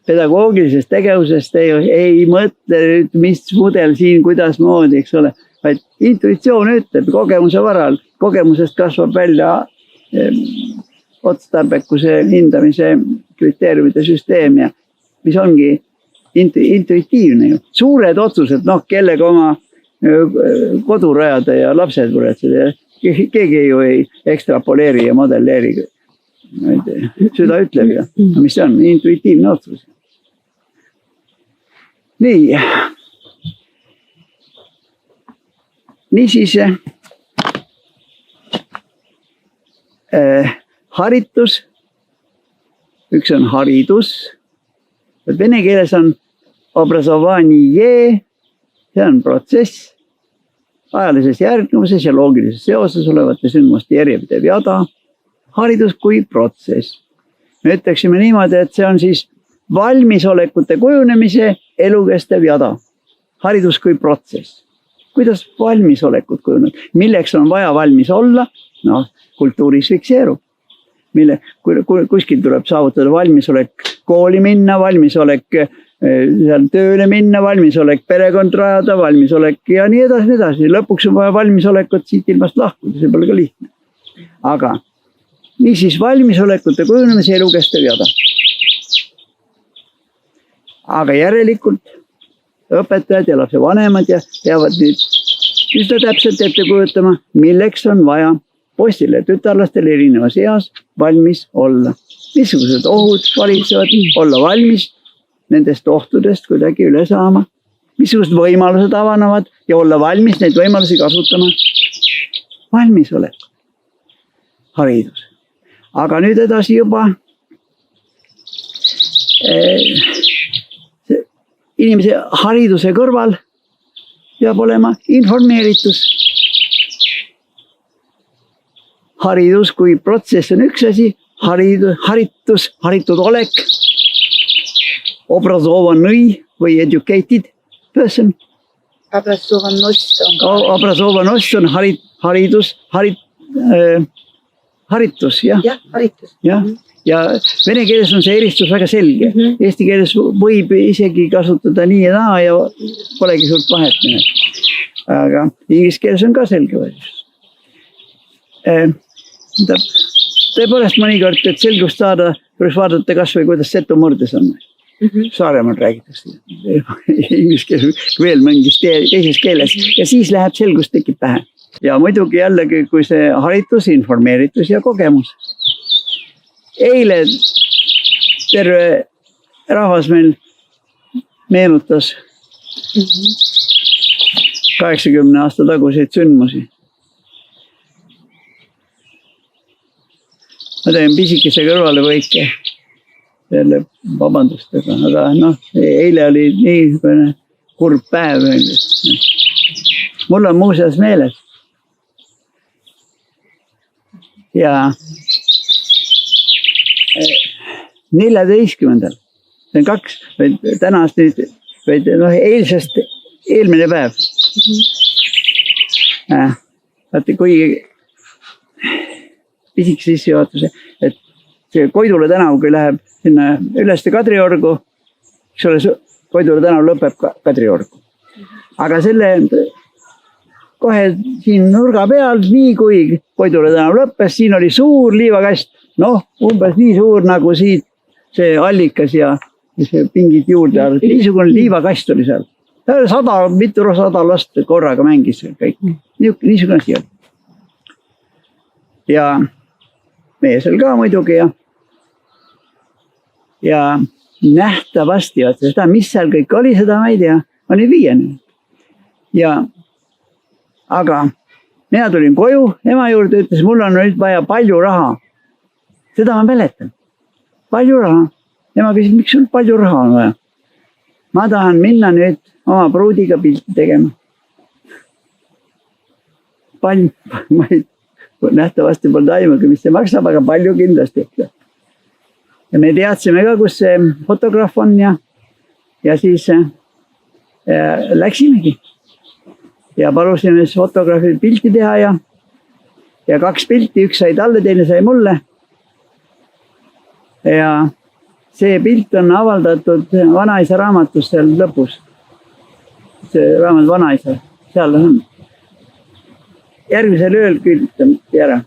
Pedagoogilisest tegevusest ei mõtle, mis mudel siin, kuidas moodi, eks ole, vaid intuitsioon ütleb kogemuse varal. Kogemusest kasvab välja otstarbekuse hindamise kriteeriumide süsteem ja mis ongi intuitiivne ju. Suured otsused, noh, kellega oma kodu rajada ja lapsed puretseda. Keegi ju ei ekstrapoleeri ja modelleeri. Süda ütleb ja mis see on? Intuitiivne otsus. Nii. Niisiis haritus. Üks on haridus. Vene keeles on obrazovanje. See on protsess. Ajalises järgnevuses ja loogilises seoses olevate sündmuste järjepidev jada. Haridus kui protsess. Me ütleksime niimoodi, et see on siis valmisolekute kujunemise elukestev jada. Haridus kui protsess. Kuidas valmisolekut kujuneb? Milleks on vaja valmis olla? No, kultuuris fikseerub. Kuskil tuleb saavutada valmisolek kooli minna, valmisolek tööle minna, valmisolek perekond rajada, valmisolek ja nii edasi. Lõpuks on vaja valmisolekut siit ilmast lahkuda, see pole ka lihtne. Aga niisiis valmisolekute kujunemise elukestev jada. Aga järelikult õpetajad ja lapse vanemad peavad nüüd üsna täpselt ette kujutama, milleks on vaja postile ja tütarlastel erinevas eas valmis olla. Missugused ohud valitsevad, olla valmis nendest ohtudest kuidagi üle saama. Missugused võimalused avanevad ja olla valmis neid võimalusi kasutama. Valmis oled. Haridus. Aga nüüd edasi juba inimese hariduse kõrval peab olema informeeritus. Haridus kui protsess on üks asi, haritus, haritud olek, obrazovanõi või educated person. Obrazovannost on haridus, haritus, jah. Jah, haritus. Ja vene keeles on see eristus väga selge. Eesti keeles võib isegi kasutada nii ja naa ja polegi suurt vahet. Aga inglise keeles on ka selge vaidlus. Tõepoolest mõnikord, et selgust saada, tuleks vaadata kas või kuidas Setu murdes on. Saaremaal räägitakse. Inglise keeles veel mingis teises keeles ja siis läheb selgust tekib pähe. Ja muidugi jällegi, kui see haritus, informeeritus ja kogemus. Eile terve rahvas meil meenutas 80 aasta taguseid sündmusi. Ma teen pisikese kõrvale võike selle vabandustega, aga noh, eile oli nii kurb päev. mul on muuseas meeles. Ja 14. See on 2, või tänast nüüd, või eilsest, eelmine päev. Vaata, kui pisik sissejuhatuse, et see Koidula tänav, kui läheb sinna üleste Kadriorgu, eks ole, Koidula tänav lõpeb Kadriorgu. Aga selle kohe siin nurga peal, nii kui Koidula tänav lõppes, siin oli suur liivakast, umbes nii suur nagu siit see allikas ja see pingid juurde arvab. Niisugune liivakast oli seal. 100 last korraga mängis kõik. Niisugune asi oli. Ja meie seal ka muidugi ja nähtavasti, seda, mis seal kõik oli, seda ma ei tea. Ma olin 5. Aga mina tulin koju, ema juurde ütles, mul on nüüd vaja palju raha. Seda ma mäletan. Palju raha. Ema küsis, miks sul palju raha on vaja? Ma tahan minna nüüd oma pruudiga pilti tegema. Nähtavasti polnud aimugi, mis see maksab, aga palju kindlasti. Ja me teadsime ka, kus see fotograaf on ja siis läksimegi. Ja palusime fotograafil pilti teha ja 2 pilti, üks sai talle, teine sai mulle. Ja see pilt on avaldatud Vanaisa raamatus seal lõpus. See raamat Vanaisa, seal on. Järgmisel ööl külitati ära.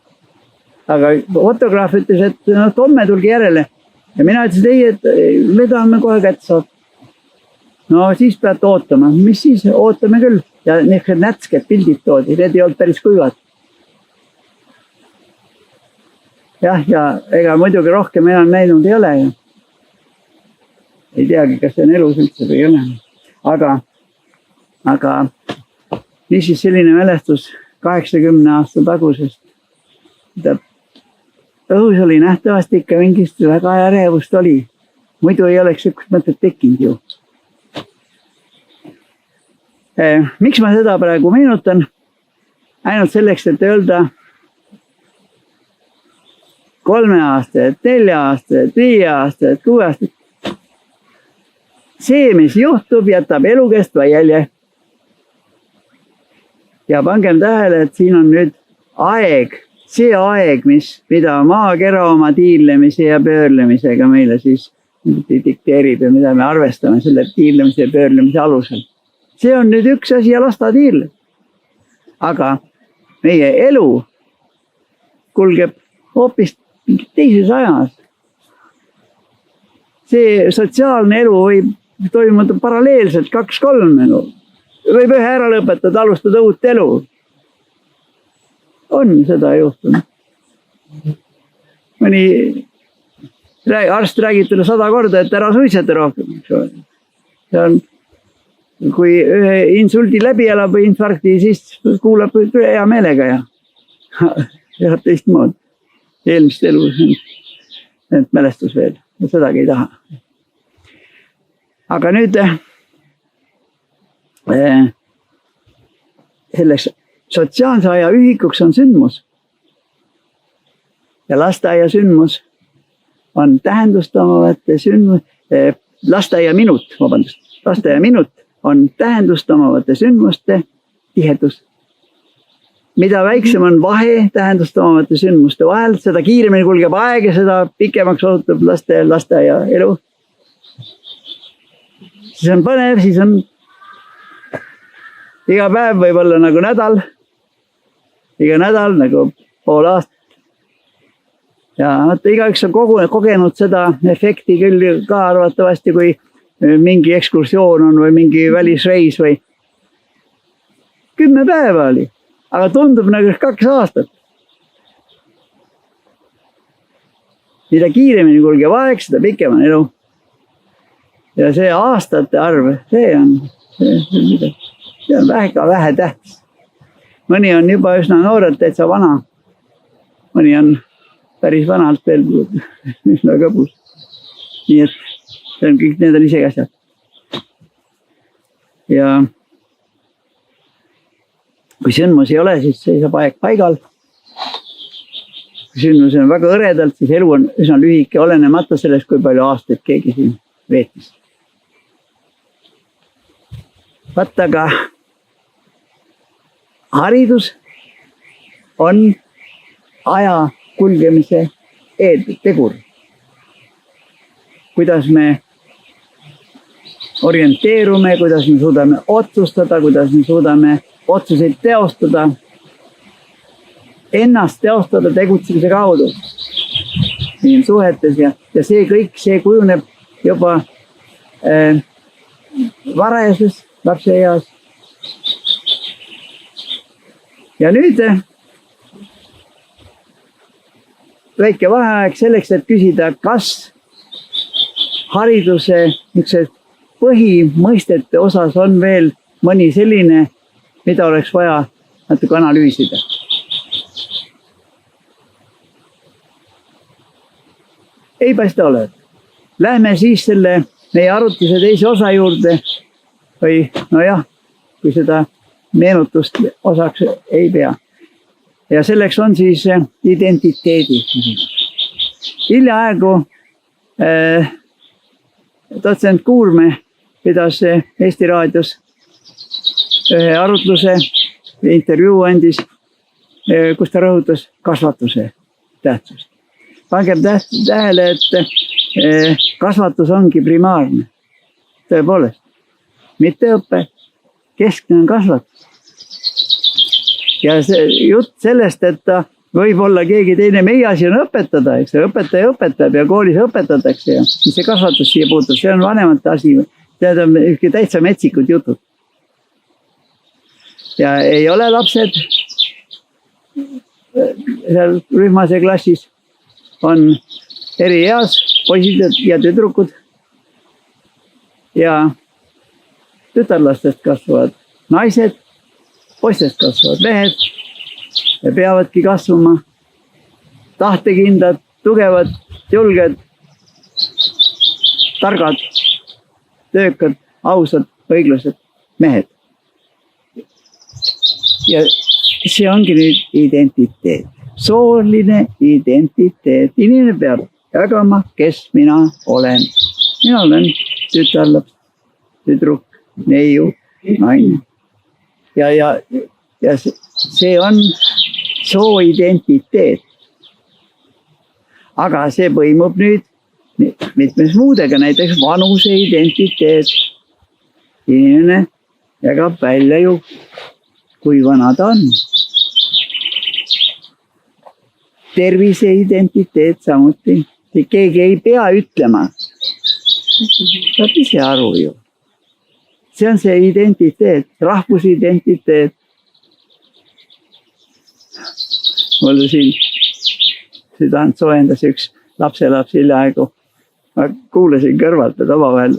Aga fotograaf ütles, et homme tulge järele. Ja mina ütlesin, ei, et me tahame kohe kätte saada. No siis peate ootama. Mis siis? Ootame küll. Ja need nätsked pildid toodi, need ei olnud päris kuivad. Ja ega muidugi rohkem enam näinud ei ole. Ei teagi, kas see on elus üldse või ei ole. Aga mis siis selline mälestus 80 aasta tagusest. Õhus oli nähtavasti ikka mingist väga ärevust oli. Muidu ei oleks üks mõtet tekkinud ju. Miks ma seda praegu meenutan? Ainult selleks, et öelda 3 aastat, 4 aastat, 5 aastat, 6 aastat. See, mis juhtub, jätab elukestva jälje. Ja pangem tähele, et siin on nüüd aeg, see aeg, mida maakera oma tiirlemise ja pöörlemisega meile siis dikteerib ja mida me arvestame selle tiirlemise ja pöörlemise alusel. See on nüüd üks asi ja las ta tiirleb. Aga meie elu kulgeb hoopis teises ajas. See sotsiaalne elu võib toimuda paralleelselt 2-3 elu. Võib ühe ära lõpetada, alustada uut elu. On seda juhtunud. Mõni arst räägib talle 100 korda, et ära suitseta rohkem. See on, kui ühe insuldi läbi elab või infarkti, siis kuulab hea meelega ja teistmoodi. Eelmist elu, mälestus veel, sedagi ei taha. Aga nüüd selleks sotsiaalse aja ühikuks on sündmus. Ja lasteaia sündmus on tähendustamavate sündmus, lasteaia minut on tähendustamavate sündmuste tihedus. Mida väiksem on vahe tähendustamavate sündmuste vahel, seda kiiremini kulgeb aeg ja seda pikemaks osutub lasteaia elu. Siis on põnev, siis on iga päev võib olla nagu nädal, iga nädal nagu pool aastat. Ja igaüks on kogenud seda efekti küll ka arvatavasti, kui mingi ekskursioon on või mingi välisreis või 10 päeva oli. Aga tundub nagu 2 aastat. Mida kiiremini kulgeb aeg, seda pikem on elu. Ja see aastate arv, see on väga vähe tähtis. Mõni on juba üsna noorelt täitsa vana. Mõni on päris vanalt veel üsna kõbus. Nii et see on kõik, need on isegi asjad. kui sündmus ei ole, siis seisab aeg paigal. Kui sündmus on väga hõredalt, siis elu on üsna lühike, olenemata sellest, kui palju aastaid keegi siin veetis. Vaata, aga haridus on aja kulgemise tegur. Kuidas me orienteerume, kuidas me suudame otsustada, kuidas me suudame otsuseid teostada, ennast teostada tegutsemise kaudu suhetes ja see kõik, see kujuneb juba varajases lapseeas. Ja nüüd väike vaheaeg selleks, et küsida, kas hariduse põhimõistete osas on veel mõni selline, mida oleks vaja natuke analüüsida. Ei paista olevat. Lähme siis selle meie arutluse teise osa juurde või nojah, kui seda meenutust osaks ei pea. Ja selleks on siis identiteedi. Hiljaaegu dotsent Kuurme pidas Eesti Raadios ühe arutluse, intervjuu andis, kus ta rõhutas kasvatuse tähtsust. Pangem tähele, et kasvatus ongi primaarne. Tõepoolest, mitte õpe, keskne on kasvatus. Ja see jutt sellest, et ta võib olla keegi teine, meie asi on õpetada, eks õpetaja õpetab ja koolis õpetatakse ja mis see kasvatus siia puutub, see on vanemate asi. Need on täitsa metsikud jutud. Ja ei ole lapsed seal rühmas ja klassis on eri eas poisid ja tüdrukud ja tütarlastest kasvavad naised, poistest kasvavad mehed ja peavadki kasvama tahtekindlad, tugevad, julged, targad, töökad, ausad, õiglased mehed. Ja see ongi nüüd identiteet, sooline identiteet. Inimene peab jagama, kes mina olen. Mina olen tütarlaps, tüdruk, neiu, naine. Ja see on sooidentiteet. Aga see põimub nüüd mitmes muudega, näiteks vanuse identiteet. Inimene jagab välja ju, kui vana ta on. Tervise identiteet samuti. Keegi ei pea ütlema. Saab ise aru ju. See on see identiteet, rahvusidentiteet. Mulle siin südant soojendas üks lapselaps hiljaaegu. Ma kuulasin kõrvalt, et omavahel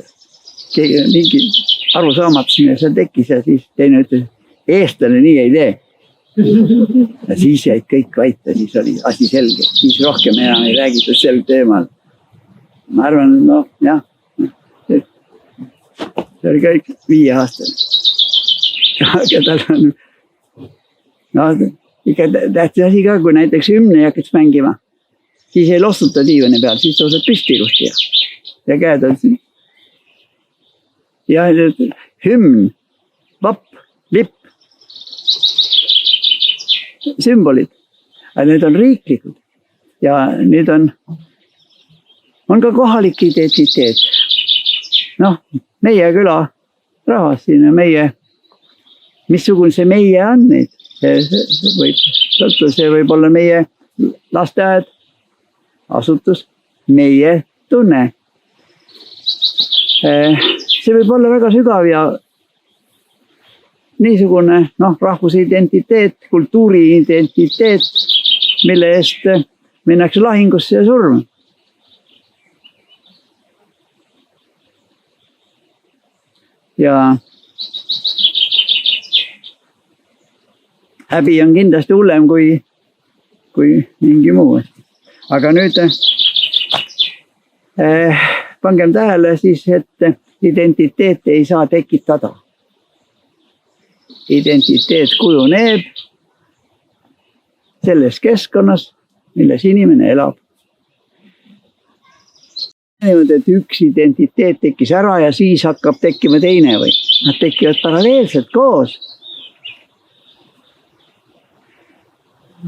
mingi arusaamatuseni seal tekkis ja siis teine ütles, eestlane nii ei tee. Ja siis jäid kõik vaita, siis oli asi selge. Siis rohkem enam ei räägitud sel teemal. Ma arvan, jah, see oli kõik 5-aastane. Aga tal on ikka tähtis asi ka, kui näiteks hümne hakkas mängima, siis ei lostuta diivani peal, siis tõuseb püsti ilusti ja käed on siin. Ja hümn, vapp, lipp, sümbolid, aga need on riiklikud ja need on ka kohalik identiteet. Meie küla rahvas siin ja meie, missugune see meie on neid, see võib olla meie lasteaed, asutus, meie tunne. See võib olla väga sügav ja niisugune rahvuse identiteet, kultuuri identiteet, mille eest minnakse lahingusse ja surma. Ja häbi on kindlasti hullem kui mingi muu. Aga nüüd pangem tähele siis, et identiteeti ei saa tekitada. identiteet kujuneb selles keskkonnas, milles inimene elab. Niimoodi, et üks identiteet tekkis ära ja siis hakkab tekkima teine või nad tekivad paralleelselt koos.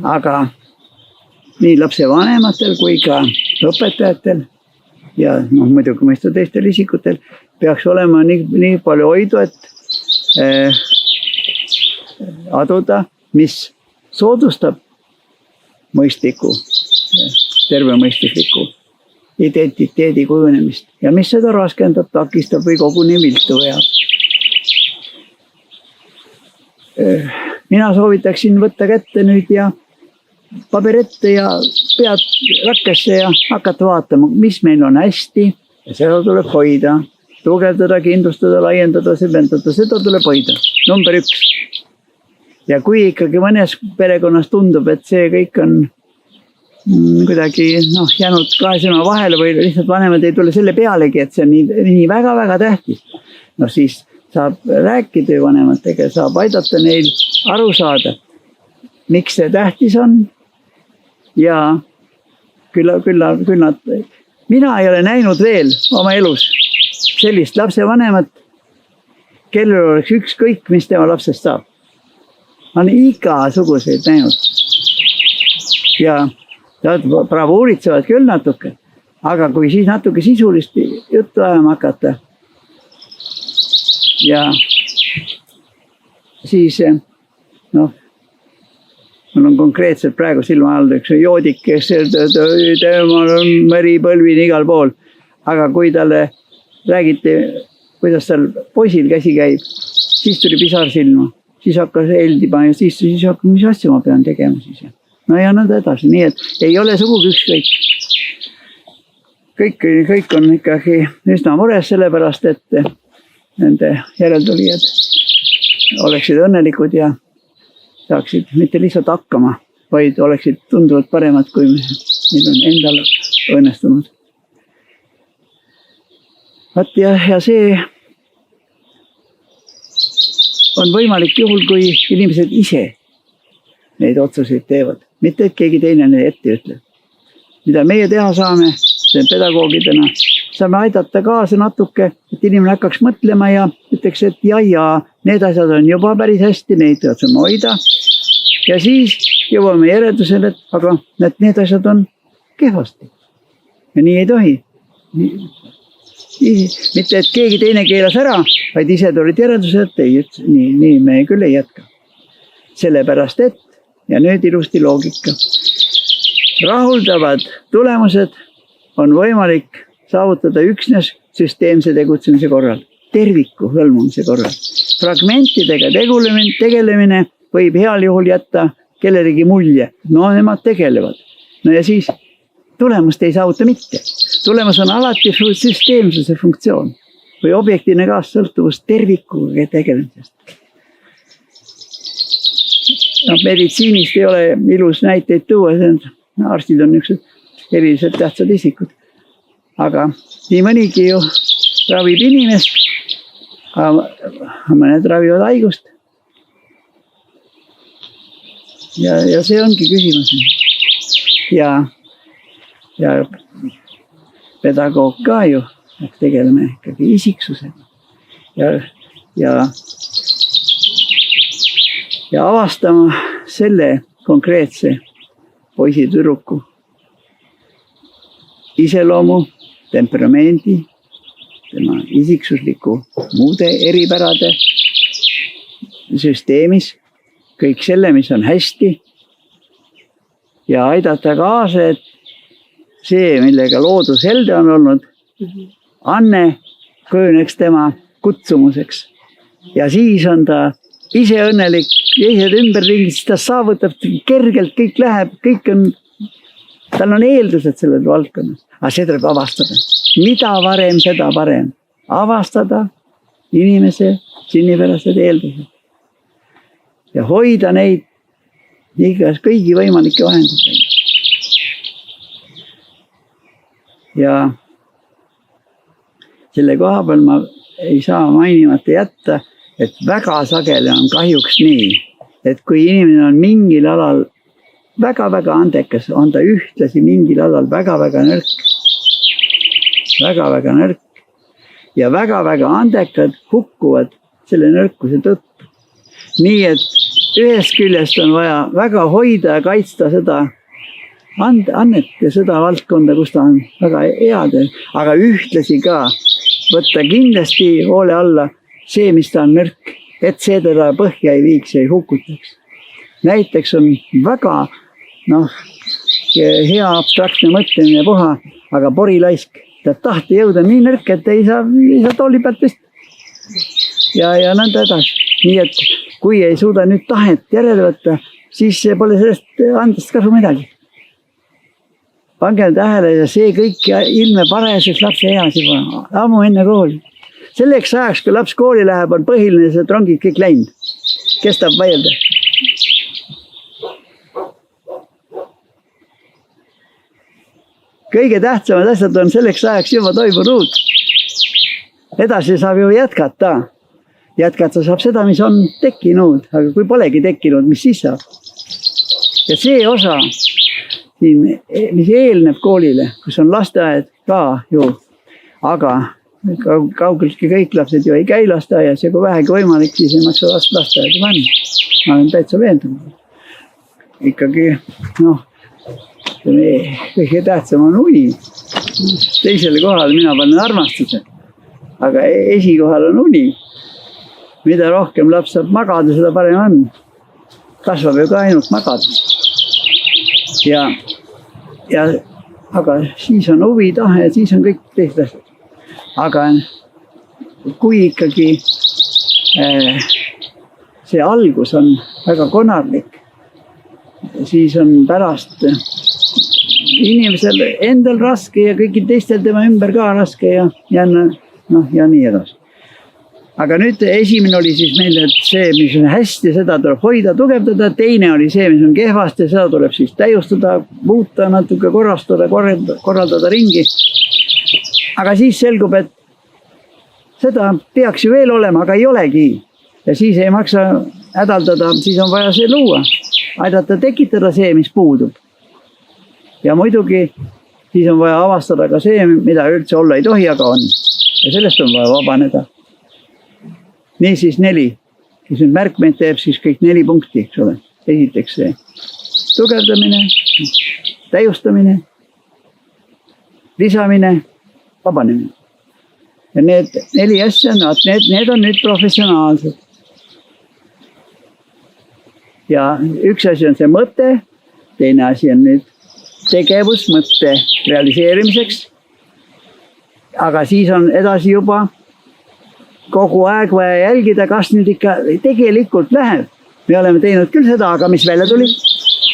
Aga nii lapsevanematel kui ka õpetajatel ja muidugi mõista teistel isikutel peaks olema nii palju hoidu, et aduda, mis soodustab mõistliku, tervemõistusliku identiteedi kujunemist ja mis seda raskendab, takistab või koguni viltu veab. Mina soovitaksin võtta kätte nüüd ja paber ette ja pead rakkesse ja hakata vaatama, mis meil on hästi ja seda tuleb hoida, tugevdada, kindlustada, laiendada, sebendada, seda tuleb hoida. Number 1. Ja kui ikkagi mõnes perekonnas tundub, et see kõik on kuidagi jäänud kahe sõna vahele või lihtsalt vanemad ei tule selle pealegi, et see on nii väga-väga tähtis. No siis saab rääkida vanematega, saab aidata neil aru saada, miks see tähtis on. Ja küll nad, mina ei ole näinud veel oma elus sellist lapsevanemat, kellel oleks ükskõik, mis tema lapsest saab. Ma olen igasuguseid näinud. Ja bravuuritsevad küll natuke, aga kui siis natuke sisulist juttu ajama hakata ja siis mul on konkreetselt praegu silma all üks joodik, kes temal on meripõlvin igal pool, aga kui talle räägiti, kuidas tal poisil käsi käib, siis tuli pisar silma, siis hakkas heldima ja siis hakkas, mis asja ma pean tegema siis. No ja nõnda edasi, nii et ei ole sugugi ükskõik. Kõik on ikkagi üsna mures sellepärast, et nende järeltulijad oleksid õnnelikud ja saaksid mitte lihtsalt hakkama, vaid oleksid tunduvalt paremad, kui meil on endal õnnestunud. Ja see on võimalik juhul, kui inimesed ise neid otsuseid teevad. Mitte, et keegi teine neid ette ütleb. Mida meie teha saame, pedagoogidena, saame aidata kaasa natuke, et inimene hakkaks mõtlema ja ütleks, et ja, need asjad on juba päris hästi, neid saame hoida. Ja siis jõuame järeldusele, et aga need asjad on kehvasti. Ja nii ei tohi. Mitte, et keegi teine keelas ära, vaid ise tulid järeldusele, et nii me küll ei jätka. Sellepärast, et ja nüüd ilusti loogika. Rahuldavad tulemused on võimalik saavutada üksnes süsteemse tegutsemise korral, terviku hõlmumise korral. Fragmentidega tegelemine võib heal juhul jätta kellelegi mulje. No nemad tegelevad. No ja siis tulemust ei saavuta mitte. Tulemus on alati süsteemsuse funktsioon või objektiivne kaassõltuvus tervikuga tegelemisest. Meditsiinist ei ole ilus näiteid tuua, arstid on niisugused eriliselt tähtsad isikud. Aga nii mõnigi ju ravib inimest, aga mõned ravivad haigust. Ja see ongi küsimus. Ja pedagoog ka ju tegeleme ikkagi isiksusega. Ja avastama selle konkreetse poisi tüdruku iseloomu, temperamendi, tema isiksusliku muude eripärade süsteemis, kõik selle, mis on hästi ja aidata kaasa, et see, millega loodus helde on olnud, anne kujuneks tema kutsumuseks. Ja siis on ta ise õnnelik, teised ümberringi, siis ta saavutab kergelt, kõik läheb, kõik on, tal on eeldused selles valdkonnas. Aga see tuleb avastada. Mida varem, seda parem. Avastada inimese sünnipärased eeldused. Ja hoida neid igas kõigi võimalike vahenditega. Ja selle koha peal ma ei saa mainimata jätta, et väga sageli on kahjuks nii, et kui inimene on mingil alal väga-väga andekas, on ta ühtlasi mingil alal väga-väga nõrk. Väga-väga nõrk. Ja väga-väga andekad hukkuvad selle nõrkuse tõttu. Nii et ühest küljest on vaja väga hoida ja kaitsta seda annet ja seda valdkonda, kus ta on väga head, aga ühtlasi ka võtta kindlasti hoole alla see, mis ta on nõrk, et see teda põhja ei viiks ja ei hukutaks. Näiteks on väga hea abstraktne mõtlemine puha, aga porilaisk. Ta tahti jõuda nii nõrk, et ei saa tooli pealt vist. Ja nõnda edasi. Nii et kui ei suuda nüüd tahet järele võtta, siis pole sellest andest kasu midagi. Pange tähele ja see kõik ilme parajaseks lapse eas juba ammu enne kooli. Selleks ajaks, kui laps kooli läheb, on põhiline see trongid kõik läinud. Kes tahab vaielda? Kõige tähtsamad asjad on selleks ajaks juba toimunud. Edasi saab ju jätkata. Jätkata saab seda, mis on tekkinud, aga kui polegi tekkinud, mis siis saab? Ja see osa, mis eelneb koolile, kus on lasteaed ka ju, aga kaugeltki kõik lapsed ju ei käi lasteaias ja kui vähegi võimalik, siis ei maksa lasteaeda panna. Ma olen täitsa veendunud. Ikkagi, kõige tähtsam on uni. Teisele kohale mina panen armastuse, aga esikohal on uni. Mida rohkem laps saab magada, seda parem on. Kasvab ju ka ainult magada. Aga siis on huvi, tahe, siis on kõik teised asjad. Aga kui ikkagi see algus on väga konarlik, siis on pärast inimesel endal raske ja kõigil teistel tema ümber ka raske ja nii edasi. Aga nüüd esimene oli siis meil, et see, mis on hästi, seda tuleb hoida, tugevdada. Teine oli see, mis on kehvasti, seda tuleb siis täiustada, muuta, natuke korrastada, korraldada ringi. Aga siis selgub, et seda peaks ju veel olema, aga ei olegi. Ja siis ei maksa hädaldada, siis on vaja see luua. Aidata tekitada see, mis puudub. Ja muidugi siis on vaja avastada ka see, mida üldse olla ei tohi, aga on. Ja sellest on vaja vabaneda. Nii siis 4. Kes nüüd märkmeid teeb, siis kõik 4 punkti, eks ole. Esiteks see tugevdamine, täiustamine, lisamine, vabanemine. Ja need 4 asja, need on nüüd professionaalsed. Ja üks asi on see mõte, teine asi on nüüd tegevus mõtte realiseerimiseks. Aga siis on edasi juba kogu aeg vaja jälgida, kas nüüd ikka tegelikult läheb. Me oleme teinud küll seda, aga mis välja tuli.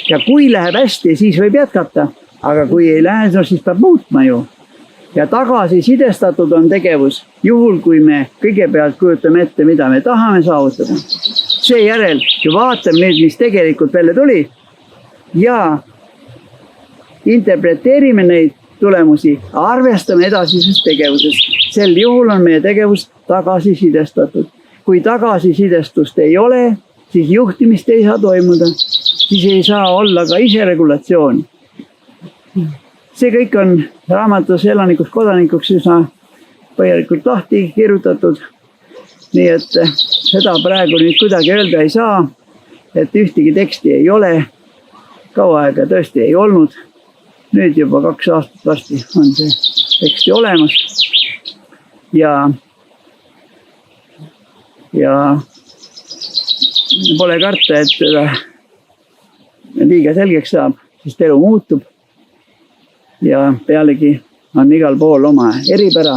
Ja kui läheb hästi, siis võib jätkata. Aga kui ei lähe, siis peab muutma ju. Ja tagasi sidestatud on tegevus. Juhul, kui me kõigepealt kujutame ette, mida me tahame saavutada. Seejärel ju vaatame nüüd, mis tegelikult välja tuli. Ja interpreteerime neid tulemusi, arvestame edasises tegevuses. Sel juhul on meie tegevus tagasisidestatud. Kui tagasisidestust ei ole, siis juhtimist ei saa toimuda. Siis ei saa olla ka iseregulatsiooni. See kõik on raamatus elanikust kodanikuks üsna põhjalikult lahti kirjutatud. Nii et seda praegu nüüd kuidagi öelda ei saa, et ühtegi teksti ei ole. Kaua aega tõesti ei olnud. Nüüd juba 2 aastat varsti on see teksti olemas. Ja pole karta, et teda liiga selgeks saab, sest elu muutub. Ja pealegi on igal pool oma eripära,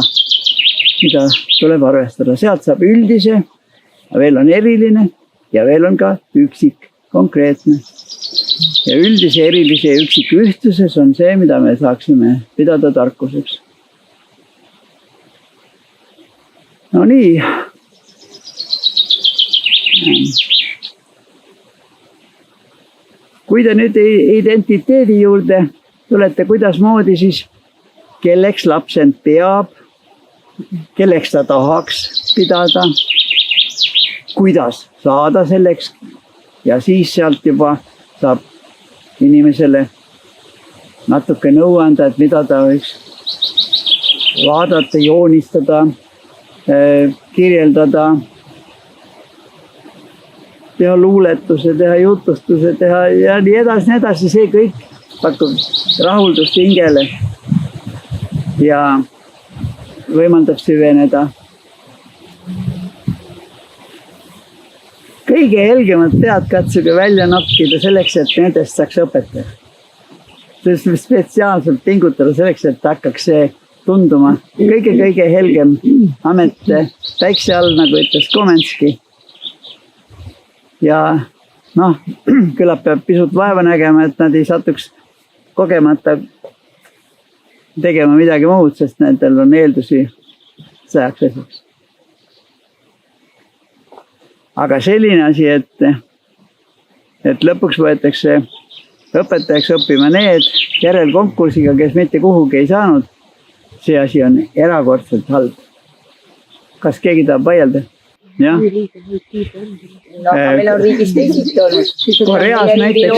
mida tuleb arvestada. Sealt saab üldise, veel on eriline ja veel on ka üksik, konkreetne. Ja üldise, erilise ja üksiku ühtluses on see, mida me saaksime pidada tarkuseks. No nii. Kui te nüüd identiteedi juurde tulete, kuidas moodi siis, kelleks laps end peab, kelleks ta tahaks pidada kuidas saada selleks ja siis sealt juba saab inimesele natuke nõu anda, et mida ta võiks vaadata, joonistada, kirjeldada, teha luuletuse, teha jutustuse, teha ja nii edasi, see kõik pakub rahuldust hingele ja võimaldab süveneda. Kõige helgemad pead katsuge välja nokkida selleks, et nendest saaks õpetaja. Spetsiaalselt pingutada selleks, et hakkaks see tunduma kõige helgem amet päikse all, nagu ütles Komenski. Ja noh, küllap peab pisut vaeva nägema, et nad ei satuks kogemata tegema midagi muud, sest nendel on eeldusi sajaks asjaks. Aga selline asi, et lõpuks võetakse õpetajaks õppima need järelkonkursiga, kes mitte kuhugi ei saanud, see asi on erakordselt halb. Kas keegi tahab vaielda? Jah. No, aga meil on riigis teisiti olnud. Koreas näiteks.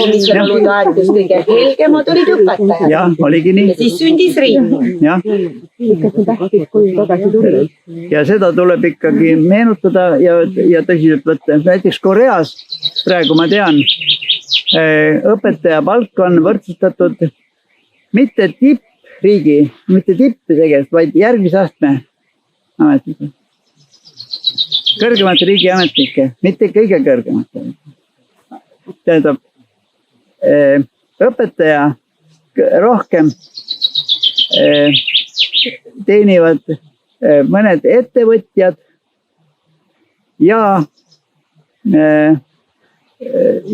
Kõige helgemad olid õpetajad. Jah, oligi nii. Ja siis sündis riik. Jah. Ja seda tuleb ikkagi meenutada ja tõsiselt võtta. Näiteks Koreas, praegu ma tean, õpetaja palk on võrdsustatud mitte tippriigi, mitte tipptegevust, vaid järgmise astme ametnikud. Kõrgemate riigiametnike, mitte kõige kõrgemate. Tähendab, õpetaja rohkem teenivad mõned ettevõtjad ja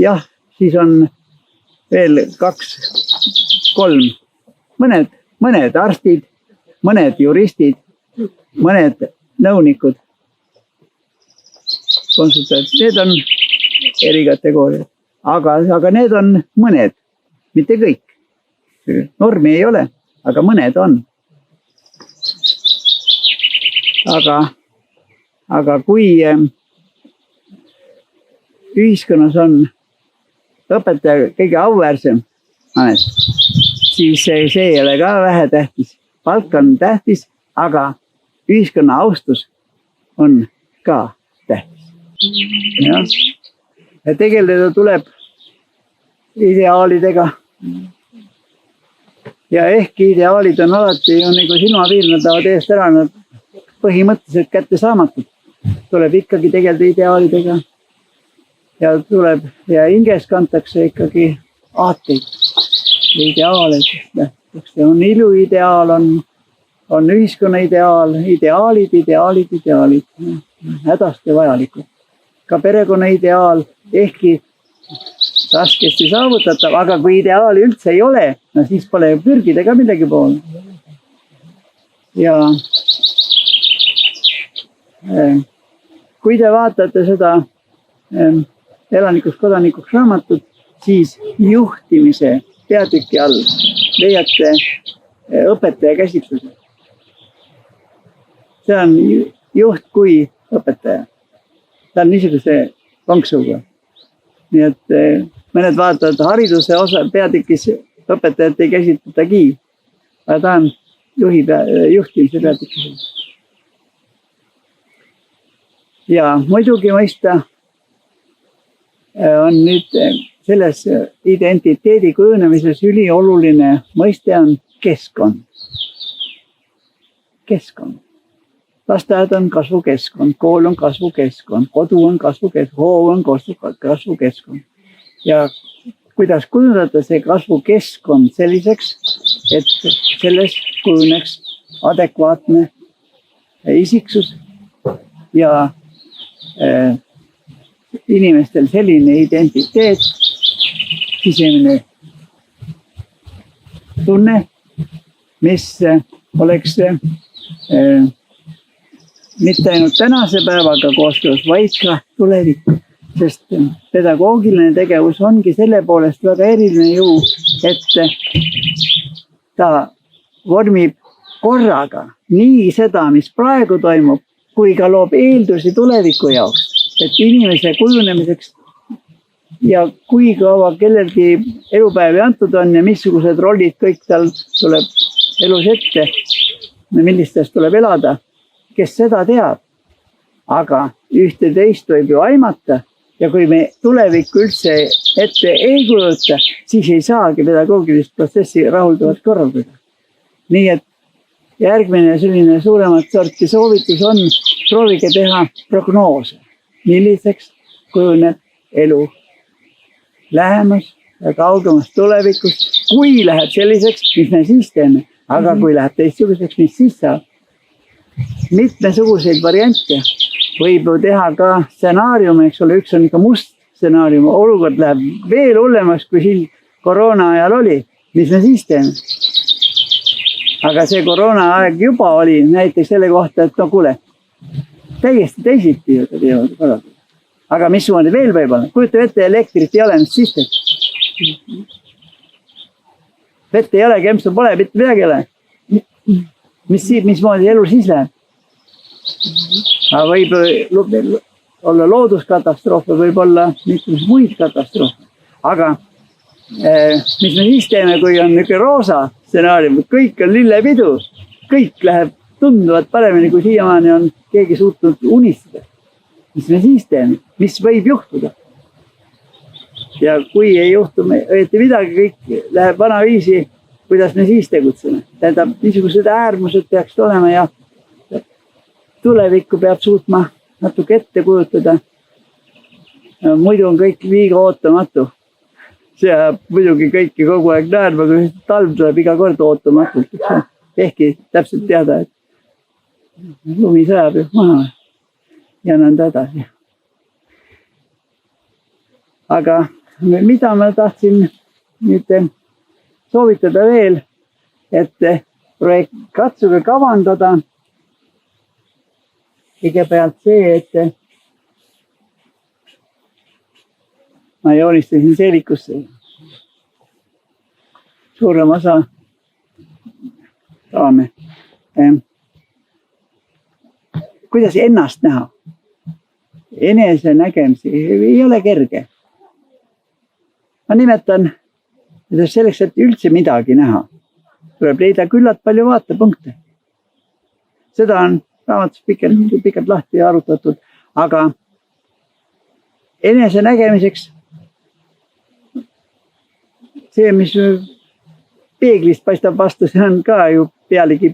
jah, siis on veel 2-3, mõned arstid, mõned juristid, mõned nõunikud, konsultandid, need on erikategooriad, aga need on mõned, mitte kõik. Normi ei ole, aga mõned on. Aga kui ühiskonnas on õpetaja kõige auväärsem amet, siis see ei ole ka vähe tähtis. Palk on tähtis, aga ühiskonna austus on ka tähtis. Ja tegeleda tuleb ideaalidega. Ja ehkki ideaalid on alati nagu silmapiir, nad lähevad eest ära, nad põhimõtteliselt kätte saamatud. Tuleb ikkagi tegeleda ideaalidega. Ja hinges kantakse ikkagi aateid, ideaale. On iluideaal, on ühiskonna ideaal, ideaalid, hädasti vajalikud. Ka perekonna ideaal, ehkki raskesti saavutatav, aga kui ideaali üldse ei ole, no siis pole pürgida ka midagi poole. Ja kui te vaatate seda elanikust kodanikuks raamatut, siis juhtimise peatüki all leiate õpetaja käsitluse. See on juht kui õpetaja. Ta on niisuguse konksuga. Nii et mõned vaatavad hariduse osa peatükis õpetajat ei käsitletagi, aga ta on juhtimise peatükis. Ja muidugi mõista on nüüd selles identiteedi kujunemises ülioluline mõiste on keskkond. Keskkond. Lasteaed on kasvukeskkond, kool on kasvukeskkond, kodu on kasvukeskkond, hoov on kasvukeskkond. Ja kuidas kujundada see kasvukeskkond selliseks, et sellest kujuneks adekvaatne isiksus ja inimestel selline identiteet, sisemine tunne, mis oleks mitte ainult tänase päevaga koostöös, vaid ka tulevikku. Sest pedagoogiline tegevus ongi selle poolest väga eriline ju, et ta vormib korraga nii seda, mis praegu toimub, kui ka loob eeldusi tuleviku jaoks. et inimese kujunemiseks ja kui kaua kellelgi elupäevi antud on ja missugused rollid kõik tal tuleb elus ette, millistest tuleb elada, kes seda teab. Aga ühte teist võib ju aimata ja kui me tulevikku üldse ette ei kujuta, siis ei saagi pedagoogilist protsessi rahuldavalt korraldada. Nii et järgmine selline suuremat sorti soovitus on, proovige teha prognoose, milliseks kujuneb elu lähemas ja kaugemas tulevikus, kui läheb selliseks, mis me siis teeme, aga kui läheb teistsuguseks, mis siis saab. Mitmesuguseid variante võib ju teha ka stsenaariume, eks ole, üks on ikka must stsenaarium, olukord läheb veel hullemaks, kui siin koroona ajal oli, mis me siis teeme. Aga see koroona aeg juba oli näiteks selle kohta, et no kuule, täiesti teisiti ju teevad korraldada. Aga missugune veel võib olla? Kujuta ette, elektrit ei ole, mis siis teeb? Vett ei ole, kempsu pole, mitte midagi ei ole. Mismoodi elu siis läheb? Aga võib olla looduskatastroofe, võib olla mitmes muid katastroofe. Aga mis me siis teeme, kui on niisugune roosa stsenaarium, kõik on lillepidu, kõik läheb tunduvalt paremini, kui siiamaani on keegi suutnud unistada. Mis me siis teeme? Mis võib juhtuda? Ja kui ei juhtu õieti midagi, kõik läheb vanaviisi, kuidas me siis tegutseme. Tähendab, niisugused äärmused peaks olema ja tulevikku peab suutma natuke ette kujutada. Muidu on kõik liiga ootamatu. See muidugi kõiki kogu aeg naerma, kui talv tuleb iga kord ootamatult. Ehkki täpselt teada, et lumi sajab ju maha. Ja nõnda edasi. Aga mida ma tahtsin nüüd soovitada veel, et katsuge kavandada kõigepealt see, et ma joonistasin seelikusse suurem osa saame. Kuidas ennast näha? Enese nägemisi ei ole kerge. Ma nimetan, et selleks, et üldse midagi näha, tuleb leida küllalt palju vaatepunkte. Seda on raamatus pikalt lahti arutatud, aga enese nägemiseks see, mis peeglist paistab vastu, see on ka ju pealegi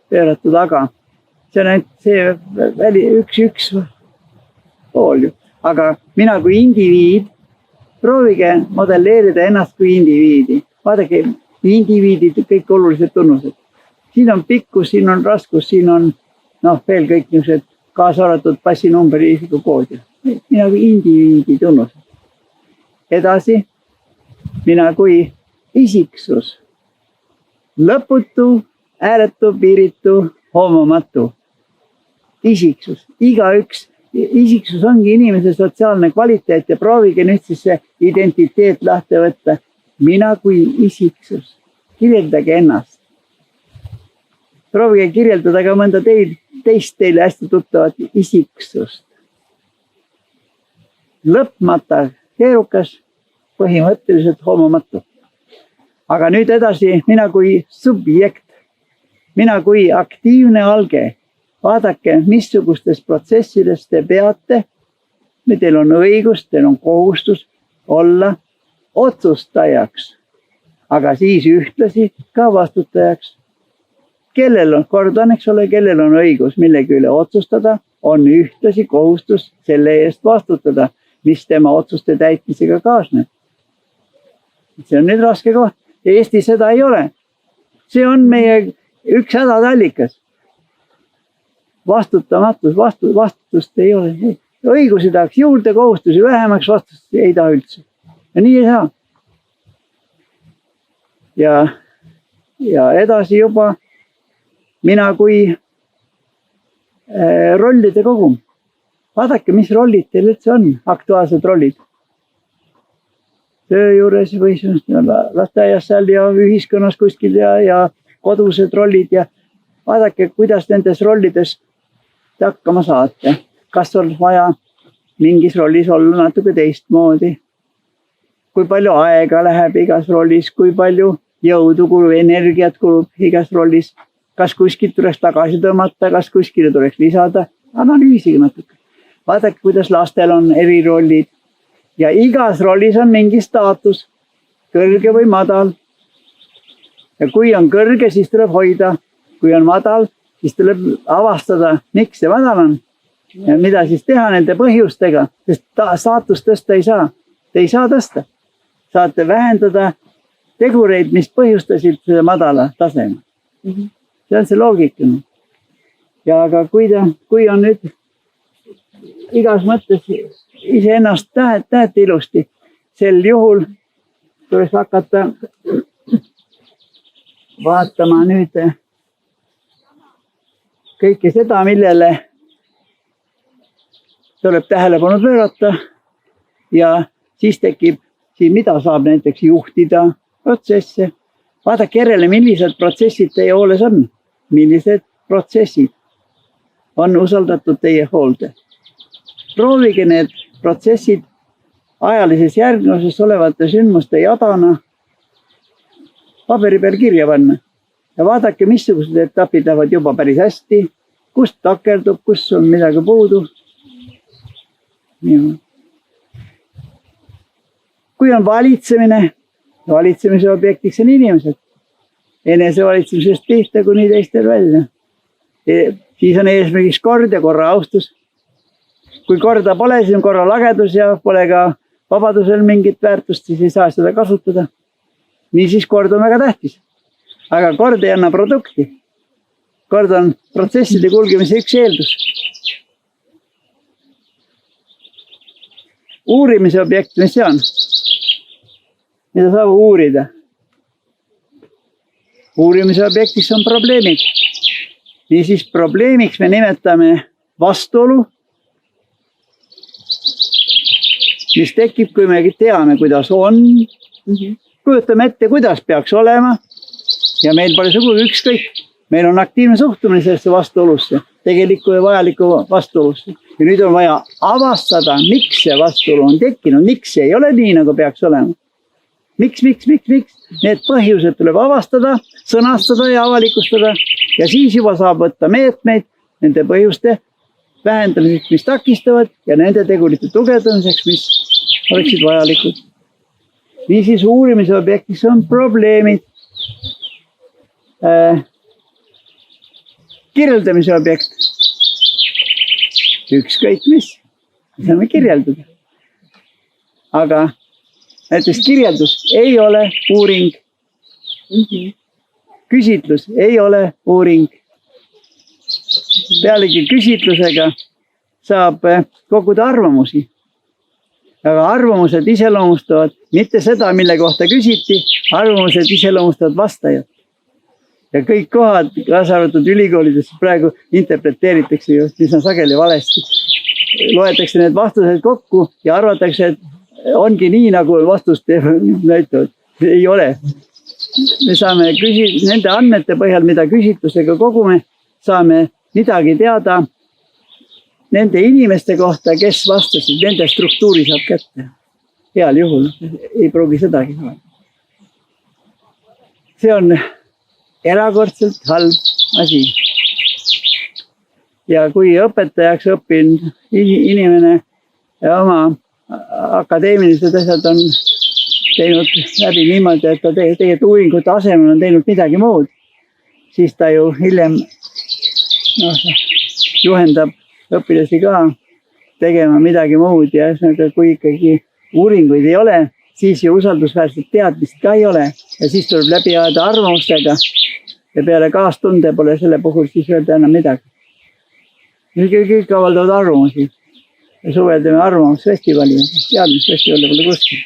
pööratud, aga see on ainult see üks pool ju. Aga mina kui indiviid, proovige modelleerida ennast kui indiviidi. Vaadake, indiviidid kõik olulised tunnused. Siin on pikkus, siin on raskus, siin on veel kõik niisugused kaasa arvatud passinumbri isikukood. Mina kui indiviidi tunnused. Edasi, mina kui isiksus. Lõputu, ääretu, piiritu, hoomamatu. Isiksus. Igaüks. Isiksus ongi inimese sotsiaalne kvaliteet ja proovige nüüd siis see identiteet lahti võtta. Mina kui isiksus. Kirjeldage ennast. Proovige kirjeldada ka mõnda teist teile hästi tuttavat isiksust. Lõpmata, keerukas, põhimõtteliselt hoomamatu. Aga nüüd edasi, mina kui subjekt. Mina kui aktiivne alge. Vaadake, missugustes protsessides te peate, teil on õigus, teil on kohustus olla otsustajaks, aga siis ühtlasi ka vastutajaks. Kellel on, kordan, eks ole, kellel on õigus millegi üle otsustada, on ühtlasi kohustus selle eest vastutada, mis tema otsuste täitmisega kaasneb. See on nüüd raske koht. Eesti seda ei ole. See on meie üks hädatallikas. Vastutamatus, vastutust ei ole. Õigusi tahaks juurde, kohustusi vähemaks, vastutust ei taha üldse. Ja nii ei saa. Ja edasi juba mina kui rollide kogum. Vaadake, mis rollid teil üldse on, aktuaalsed rollid. Töö juures või lasteaias seal ja ühiskonnas kuskil ja kodused rollid ja vaadake, kuidas nendes rollides te hakkama saate. kas on vaja mingis rollis olla natuke teistmoodi. Kui palju aega läheb igas rollis, kui palju jõudu kulub, energiat kulub igas rollis. Kas kuskilt tuleks tagasi tõmmata, kas kuskile tuleks lisada. Analüüsige natuke. Vaadake, kuidas lastel on eri rollid. Ja igas rollis on mingi staatus. Kõrge või madal. Ja kui on kõrge, siis tuleb hoida. Kui on madal, siis tuleb avastada, miks see madal on. Ja mida siis teha nende põhjustega, sest staatust tõsta ei saa. Te ei saa tõsta. Saate vähendada tegureid, mis põhjustasid seda madala tasema. See on see loogika. Ja aga kui on nüüd igas mõttes iseennast tähete ilusti, sel juhul tuleks hakata vaatama nüüd kõike seda, millele tuleb tähelepanu pöörata ja siis tekib mida saab näiteks juhtida protsesse. Vaadake järele, millised protsessid teie hooles on. Millised protsessid on usaldatud teie hoolde. Proovige need protsessid ajalises järgnuses olevate sündmuste jadana paberi peal kirja panna. Ja vaadake, missugused etapid lähevad juba päris hästi, kust takerdub, kus on midagi puudu. Kui on valitsemine, valitsemise objektiks on inimesed. Enesevalitsemisest pihta kuni teistel välja. Siis on eesmärgiks kord ja korra austus. Kui korda pole, siis on korra lagedus ja pole ka vabadusel mingit väärtust, siis ei saa seda kasutada. Niisiis kord on väga tähtis. Aga kord ei anna produkti. Kord on protsesside kulgemise üks eeldus. Uurimise objekt, mis see on? Mida saab uurida? Uurimise objektiks on probleemid. Niisiis probleemiks me nimetame vastuolu, mis tekib, kui me teame, kuidas on. Kujutame ette, kuidas peaks olema ja meil pole sugugi ükskõik. Meil on aktiivne suhtumine sellesse vastuolusse, tegelikku ja vajalikku vastuolusse. Ja nüüd on vaja avastada, miks see vastuolu on tekkinud, miks see ei ole nii, nagu peaks olema. Miks? Need põhjused tuleb avastada, sõnastada ja avalikustada ja siis juba saab võtta meetmeid nende põhjuste vähendamiseks, mis takistavad ja nende tegurite tugevdamiseks, mis oleksid vajalikud. Niisiis uurimise objektiks on probleemid. Kirjeldamise objekt. Ükskõik mis. Saame kirjeldada. Aga näiteks kirjeldus ei ole uuring. Küsitlus ei ole uuring. Pealegi küsitlusega saab koguda arvamusi. Aga arvamused iseloomustavad mitte seda, mille kohta küsiti, arvamused iseloomustavad vastajat. Ja kõik kohad, kaasa arvatud ülikoolides praegu interpreteeritakse ju, mis on sageli valesti. Loetakse need vastused kokku ja arvatakse, et ongi nii, nagu vastust näitavad. Ei ole. Me saame nende andmete põhjal, mida küsitlusega kogume, saame midagi teada nende inimeste kohta, kes vastasid, nende struktuuri saab kätte. Heal juhul ei pruugi sedagi saada. See on erakordselt halb asi. Ja kui õpetajaks õppinud inimene ja oma akadeemilised asjad on teinud läbi niimoodi, et ta tegelikult uuringute asemel on teinud midagi muud, siis ta ju hiljem juhendab õpilasi ka tegema midagi muud ja kui ikkagi uuringuid ei ole, siis ju usaldusväärset teadmist ka ei ole ja siis tuleb läbi ajada arvamustega ja peale kaastunde pole selle puhul siis öelda enam midagi. Kõik avaldavad arvamusi ja suvel teeme arvamusfestivali, teadmisfestivali pole kuskil.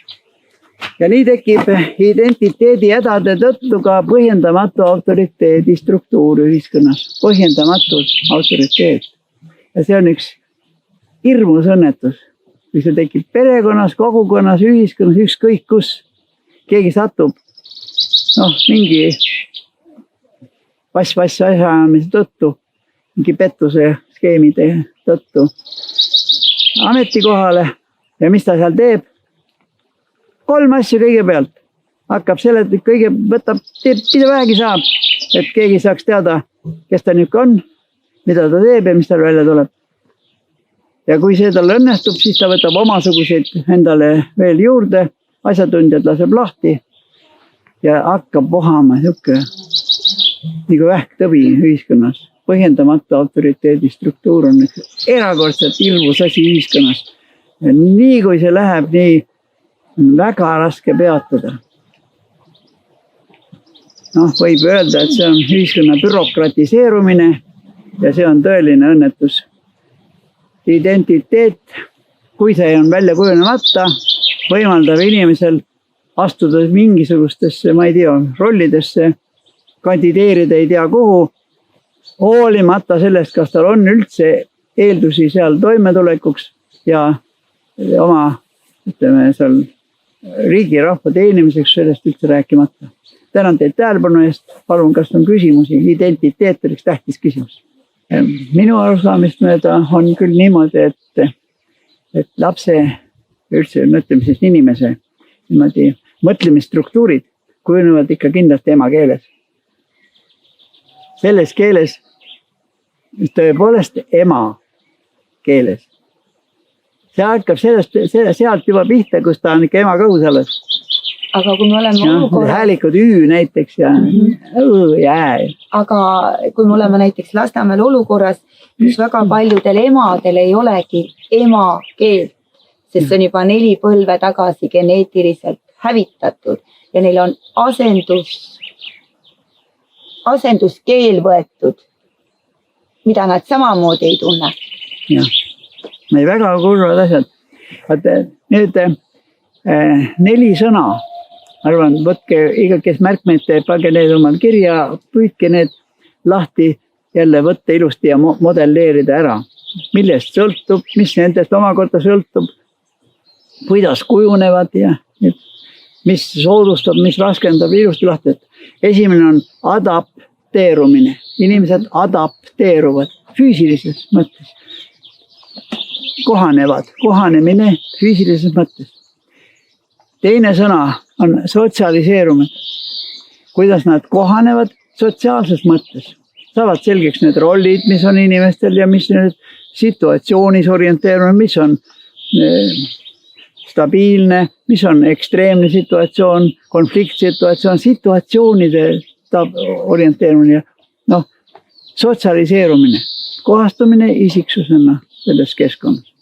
Ja nii tekib identiteedi hädade tõttu ka põhjendamatu autoriteedi struktuur ühiskonnas. Põhjendamatu autoriteet. Ja see on üks hirmus õnnetus. Kui see tekib perekonnas, kogukonnas, ühiskonnas, ükskõik kus. Keegi satub mingi vass ajamise tõttu, mingi pettuse skeemide tõttu ametikohale ja mis ta seal teeb? 3 asja kõigepealt. Hakkab teeb mida vähegi saab, et keegi saaks teada, kes ta nüüd on, mida ta teeb ja mis tal välja tuleb. Ja kui see tal õnnestub, siis ta võtab omasuguseid endale veel juurde, asjatundjad laseb lahti ja hakkab vohama nagu vähktõbi ühiskonnas. Põhjendamata autoriteedi struktuur on erakordselt ilmus asi ühiskonnas. Ja nii kui see läheb, nii on väga raske peatada. Võib öelda, et see on ühiskonna bürokratiseerumine ja see on tõeline õnnetus. Identiteet, kui see on välja kujunemata, võimaldab inimesel astuda mingisugustesse, ma ei tea, rollidesse, kandideerida ei tea kuhu, hoolimata sellest, kas tal on üldse eeldusi seal toimetulekuks ja oma, ütleme, seal riigi rahva teenimiseks sellest üldse rääkimata. Tänan teid tähelepanu eest. Palun, kas on küsimusi? Identiteet oleks tähtis küsimus. Minu arusaamist mööda on küll niimoodi, et lapse, üldse mõtleme inimese mõtlemisstruktuurid kujunevad ikka kindlasti ema keeles. Selles keeles, tõepoolest ema keeles. See hakkab sealt juba pihta, kus ta on ikka ema kõhus alles. Aga kui me oleme olukorras... Häälikud ü näiteks ja ää. Aga kui me oleme näiteks Lasnamäel olukorras, kus väga paljudel emadel ei olegi ema keel, sest see on juba 4 põlve tagasi geneetiliselt hävitatud ja neil on asenduskeel võetud, mida nad samamoodi ei tunne. Jah, meil väga kurvad asjad. Nüüd 4 sõna. Arvan, võtke iga, kes märkmeid teeb, pange need omal kirja, püüdke need lahti, jälle võtta ilusti ja modelleerida ära. Millest sõltub, mis nendest omakorda sõltub, kuidas kujunevad ja mis soodustab, mis raskendab ilusti lahti. Esimene on adapteerumine. Inimesed adapteeruvad füüsilises mõttes. Kohanemine füüsilises mõttes. Teine sõna on sotsialiseerumine. Kuidas nad kohanevad sotsiaalses mõttes. Saavad selgeks need rollid, mis on inimestel ja mis need situatsioonis orienteerumine, mis on stabiilne, mis on ekstreemne situatsioon, konfliktsituatsioon, situatsioonide orienteerumine. Sotsialiseerumine, kohastumine isiksusena selles keskkonnas.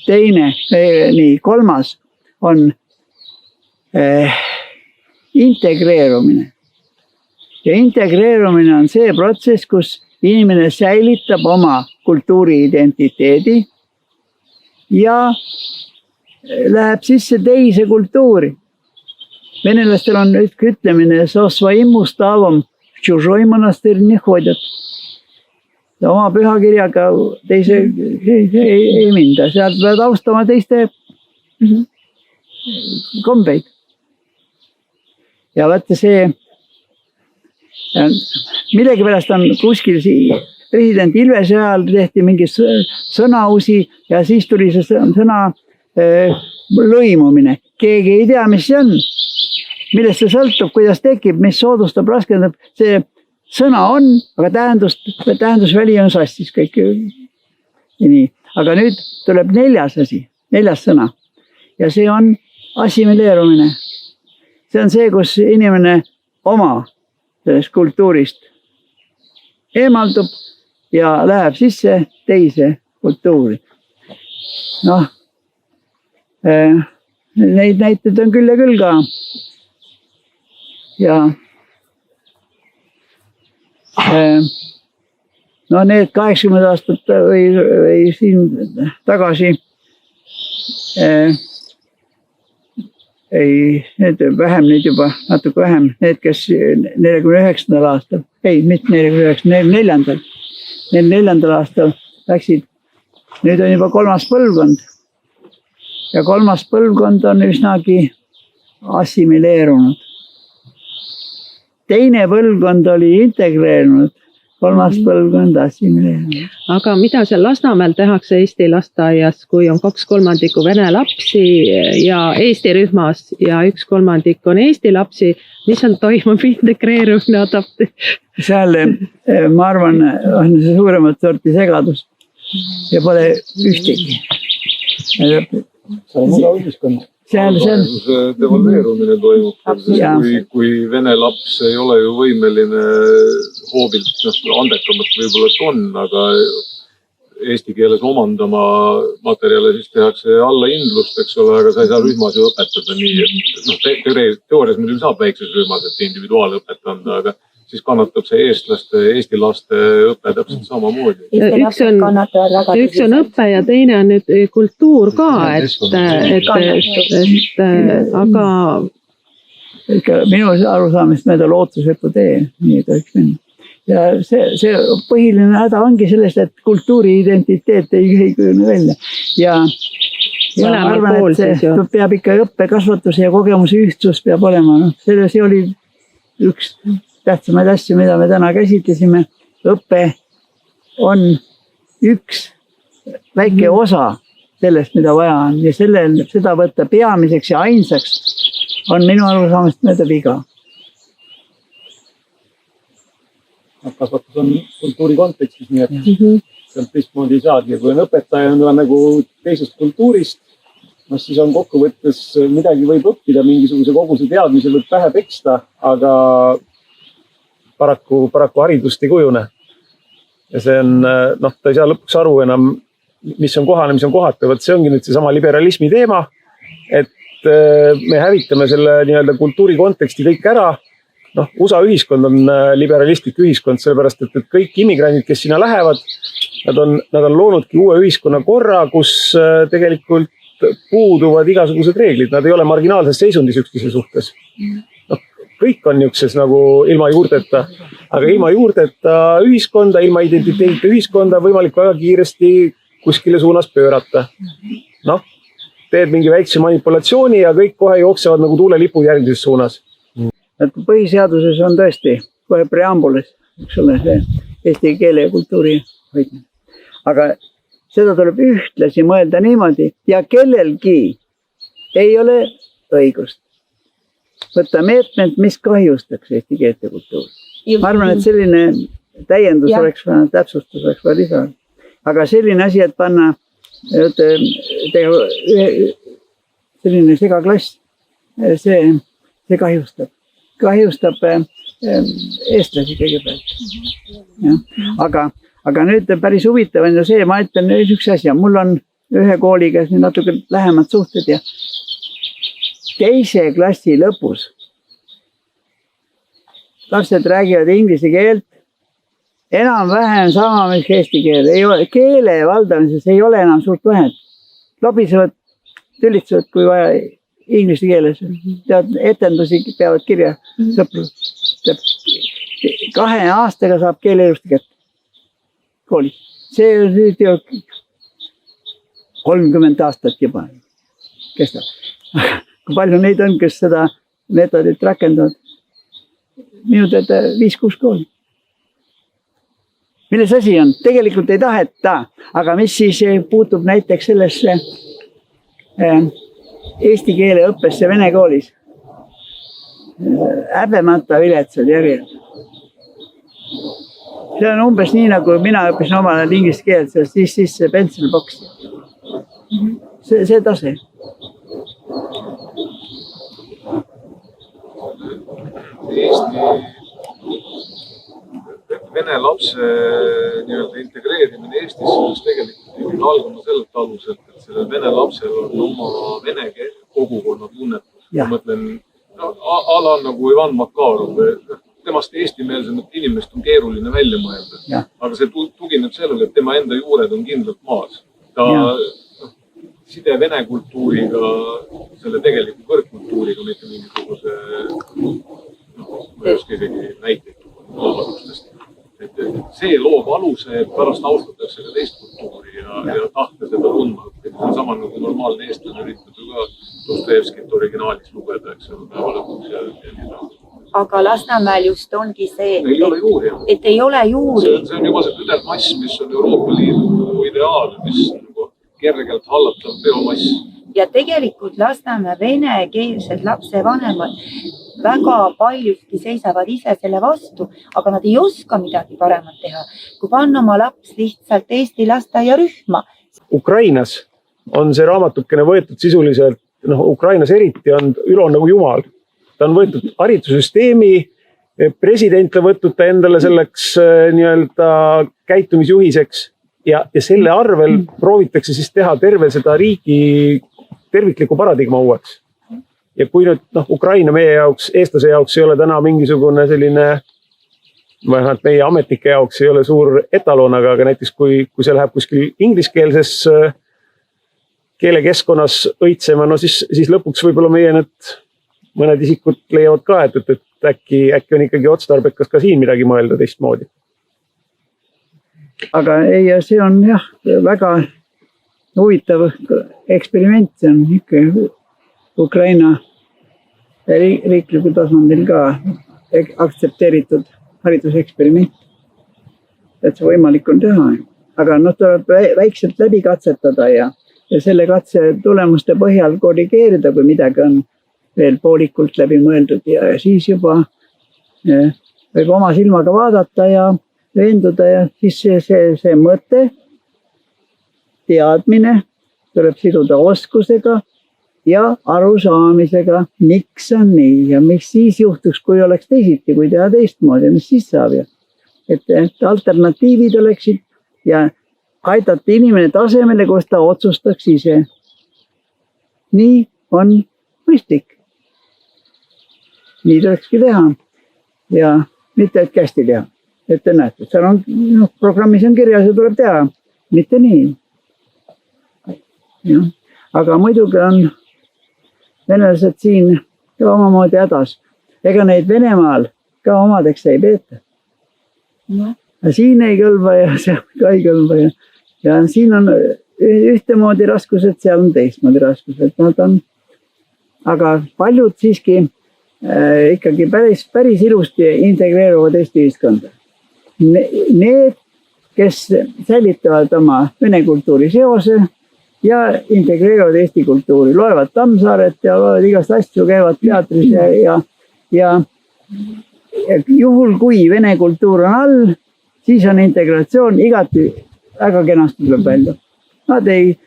Teine, kolmas on integreerumine. Ja integreerumine on see protsess, kus inimene säilitab oma kultuuriidentiteedi ja läheb sisse teise kultuuri. Venelastel on ütlemine, со своим уставом в чужой монастырь не ходят. Oma pühakirjaga teise ei minda. Sealt pead austama teiste kombeid. Ja vaata see, millegi pärast on kuskil president Ilvese ajal tehti mingi sõnausi ja siis tuli see sõna lõimumine. Keegi ei tea, mis see on, millest see sõltub, kuidas tekib, mis soodustab, raskendab. See sõna on, aga tähendusväli on sassis kõik. Nii. Aga nüüd tuleb 4. asi, 4. sõna. Ja see on assimileerumine. See on see, kus inimene oma sellest kultuurist eemaldub ja läheb sisse teise kultuuri. Neid näiteid on küll ja küll ka. Ja need 80 aastat või siin tagasi need vähem, nüüd juba natuke vähem, need, kes 49. aastal, mitte 49, 4. aastal läksid, nüüd on juba 3. põlvkond. Ja 3. põlvkond on üsnagi assimileerunud. Teine põlvkond oli integreerunud kolmas põlvkond assimile. Aga mida seal Lasnamäel tehakse Eesti lasteaias, kui on 2/3 vene lapsi ja Eesti rühmas ja 1/3 on Eesti lapsi, mis seal toimub integreerumine adapti? Seal ma arvan, on see suuremat sorti segadus ja pole ühtegi. See on mugav ühiskond. Seal devalveerumine toimub, kui vene laps ei ole ju võimeline hoobilt, andekamalt võib-olla on, aga eesti keeles omandama materjale, siis tehakse allahindlust, eks ole, aga sa ei saa rühmas ju õpetada nii, et teoorias muidugi saab väikses rühmas, et individuaalõpet anda, aga siis kannatab see eesti laste õpe täpselt samamoodi. Üks on õpe ja teine on nüüd kultuur ka, aga minu arusaamist mööda lootusetu tee, nii tohiks minna. Ja see põhiline häda ongi sellest, et kultuuri identiteet ei kujune välja. Ja ma arvan, et see peab ikka õppe, kasvatuse ja kogemuse ühtsus peab olema. See oli üks tähtsamaid asju, mida me täna käsitlesime. Õppe on üks väike osa sellest, mida vaja on. Ja seda võtta peamiseks ja ainsaks on minu arusaamist mööda viga. Kasvatus on kultuuri kontekstis, nii et sealt teistmoodi ei saagi. Kui on õpetaja on nagu teisest kultuurist, siis on kokkuvõttes midagi võib õppida, mingisuguse koguse teadmise võib pähe peksta, aga paraku haridust ei kujune. Ja see on, ta ei saa lõpuks aru enam, mis on kohane, mis on kohatu. See ongi nüüd see sama liberalismi teema, et me hävitame selle nii-öelda kultuuri konteksti kõik ära. USA ühiskond on liberalistlik ühiskond, sellepärast, et kõik immigrandid, kes sinna lähevad, nad on loonudki uue ühiskonna korra, kus tegelikult puuduvad igasugused reeglid. Nad ei ole marginaalses seisundis üksteise suhtes. Kõik on niukses nagu ilma juurdeta, aga ilma juurdeta ühiskonda, ilma identiteedita ühiskonda võimalik väga kiiresti kuskile suunas pöörata. Teed mingi väikse manipulatsiooni ja kõik kohe jooksevad nagu tuulelipud järgmises suunas. Et põhiseaduses on tõesti kohe preambulis, eks ole, see eesti keele ja kultuuri hoidmine. Aga seda tuleb ühtlasi mõelda niimoodi ja kellelgi ei ole õigust võtta meetmed, mis kahjustaks eesti keelt ja kultuuri. Ma arvan, et selline täiendus oleks vaja, täpsustus oleks vaja lisada. Aga selline asi, et panna selline segaklass, see kahjustab eestlasi kõigepealt. Aga nüüd päris huvitav on ju see, ma ütlen üks asja, mul on ühe kooliga natuke lähemad suhted ja teise klassi lõpus lapsed räägivad inglise keelt enam-vähem sama, mis eesti keel. Keele valdamises ei ole enam suurt vahet. Lobisevad, tülitsevad, kui vaja inglise keeles. Etendusi peavad kirja sõpru. 2 aastaga saab keele ilusti kätte kooli. See on nüüd ju 30 aastat juba kestab. Kui palju neid on, kes seda meetodit rakendavad? Minu teada 5-6 kooli. Milles asi on? Tegelikult ei taheta, aga mis siis puutub näiteks sellesse eesti keele õppesse vene koolis? Häbemata viletsad järjed. See on umbes nii, nagu mina õppisin omal ajal inglise keelt, siis see pencilbox. See tase. Vene lapse integreerimine Eestisse on tegelikult algama sellelt aluselt, et sellel vene lapsel on oma vene kogukonna tunnetus. Ma mõtlen, ala nagu Ivan Makarov, temast eestimeelsemat inimest on keeruline välja mõelda. Aga see tugineb sellele, et tema enda juured on kindlalt maas. Ta side vene kultuuriga, selle tegeliku kõrgkultuuriga, mitte mingisuguse, ma ei oska isegi näiteid vabadustest. See loob aluse, et pärast austatakse ka teist kultuuri ja tahte seda tundma. See on sama nagu normaalne eestlane üritab ju ka Dostojevskit originaalis lugeda, eks ole, päeva lõpuks ja nii taas. aga Lasnamäel just ongi see, ei ole juuri. et ei ole juuri. See on juba see tüdelmass, mis on Euroopa Liidu ideaal, mis nagu kergelt hallatav biomass. Ja tegelikult Lasnamäe venekeelsed lapsevanemad väga paljuski seisavad ise selle vastu, aga nad ei oska midagi paremat teha, kui panna oma laps lihtsalt Eesti lasteaiarühma. Ukrainas on see raamatukene võetud sisuliselt, Ukrainas eriti on Ülo nagu jumal. Ta on võetud haridussüsteemi, president on võtnud ta endale selleks nii-öelda käitumisjuhiseks ja selle arvel proovitakse siis teha terve seda riigi tervikliku paradigma uueks. Ja kui nüüd Ukraina meie jaoks, eestlase jaoks ei ole täna mingisugune selline, vähemalt meie ametnike jaoks ei ole suur etalon, aga näiteks kui see läheb kuskil ingliskeelses keelekeskkonnas õitsema, siis lõpuks võib-olla meie mõned isikud leiavad ka, et äkki on ikkagi otstarbekas ka siin midagi mõelda teistmoodi. Aga ei, see on väga huvitav eksperiment, see on ikka Ukraina riiklikul tasandil ka aktsepteeritud hariduseksperiment. Et see võimalik on teha. Aga tuleb väikselt läbi katsetada ja selle katse tulemuste põhjal korrigeerida, kui midagi on veel poolikult läbi mõeldud ja siis juba võib oma silmaga vaadata ja veenduda ja siis see mõte, teadmine tuleb siduda oskusega ja arusaamisega, miks on nii ja miks siis juhtuks, kui oleks teisiti, kui teha teistmoodi, mis siis saab. Et alternatiivid oleksid ja aidata inimene tasemele, kus ta otsustaks ise. Nii on mõistlik. Nii tulekski teha ja mitte, et kästi teha. Et te näete, seal on, programmis on kirjas ja tuleb teha, mitte nii. Ja. Aga muidugi on venelased siin ka omamoodi hädas. Ega neid Venemaal ka omadeks ei peeta. Siin ei kõlba ja seal ka ei kõlba. Ja siin on ühtemoodi raskused, seal on teistmoodi raskused. Aga paljud siiski ikkagi päris ilusti integreeruvad Eesti ühiskonda. Need, kes säilitavad oma vene kultuuri seose ja integreeruvad Eesti kultuuri, loevad Tammsaaret ja loevad igast asju, käivad teatris ja juhul, kui vene kultuur on all, siis on integratsioon igati väga kenasti tuleb välja. Nad ei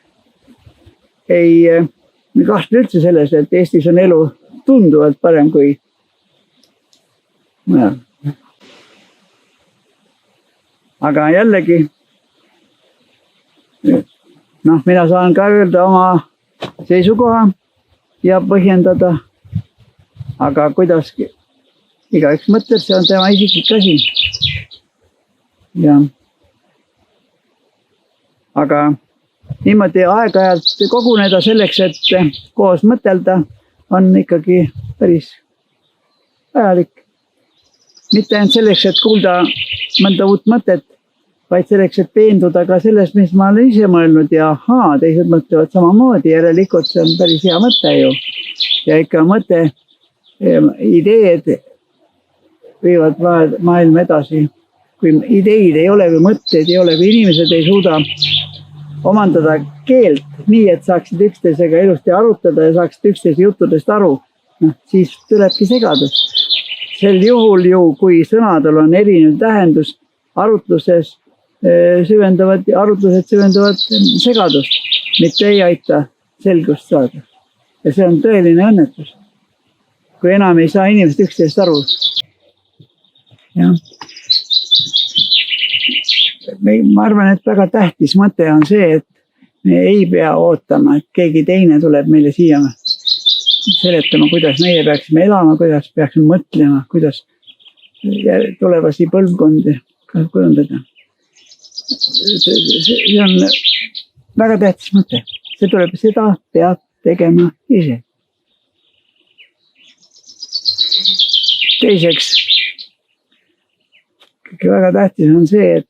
kahtle üldse selles, et Eestis on elu tunduvalt parem kui mujal. Aga jällegi, mina saan ka öelda oma seisukoha ja põhjendada, aga kuidas igaüks mõtleb, see on tema isiklik asi. Ja. Aga niimoodi aeg-ajalt koguneda selleks, et koos mõtelda, on ikkagi päris vajalik. Mitte ainult selleks, et kuulda mõnda uut mõtet, vaid selleks, et veenduda ka selles, mis ma olen ise mõelnud ja teised mõtlevad samamoodi, järelikult see on päris hea mõte ju. Ja ikka mõte, ideed viivad maailma edasi. Kui ideid ei ole või mõtteid ei ole, kui inimesed ei suuda omandada keelt nii, et saaksid üksteisega ilusti arutada ja saaksid üksteise juttudest aru, siis tulebki segadus. Sel juhul ju, kui sõnadel on erinev tähendus, arutlused süvendavad segadust, mitte ei aita selgust saada. Ja see on tõeline õnnetus, kui enam ei saa inimesed üksteisest aru. Ja. Ma arvan, et väga tähtis mõte on see, et me ei pea ootama, et keegi teine tuleb meile siia seletama, kuidas meie peaksime elama, kuidas peaksime mõtlema, kuidas tulevasi põlvkondi kujundada. See on väga tähtis mõte. Seda peab tegema ise. Teiseks, väga tähtis on see, et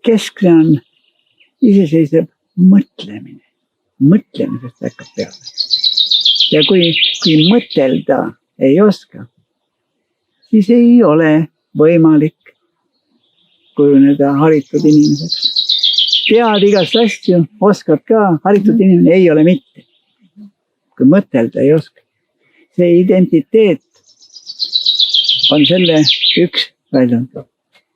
keskne on iseseisev mõtlemine. mõtlemisest hakkab peale. Ja kui mõtelda ei oska, siis ei ole võimalik kujuneda haritud inimeseks. Tead igast asju, oskad ka, haritud inimene ei ole mitte. Kui mõtelda ei oska. See identiteet on selle üks väljund.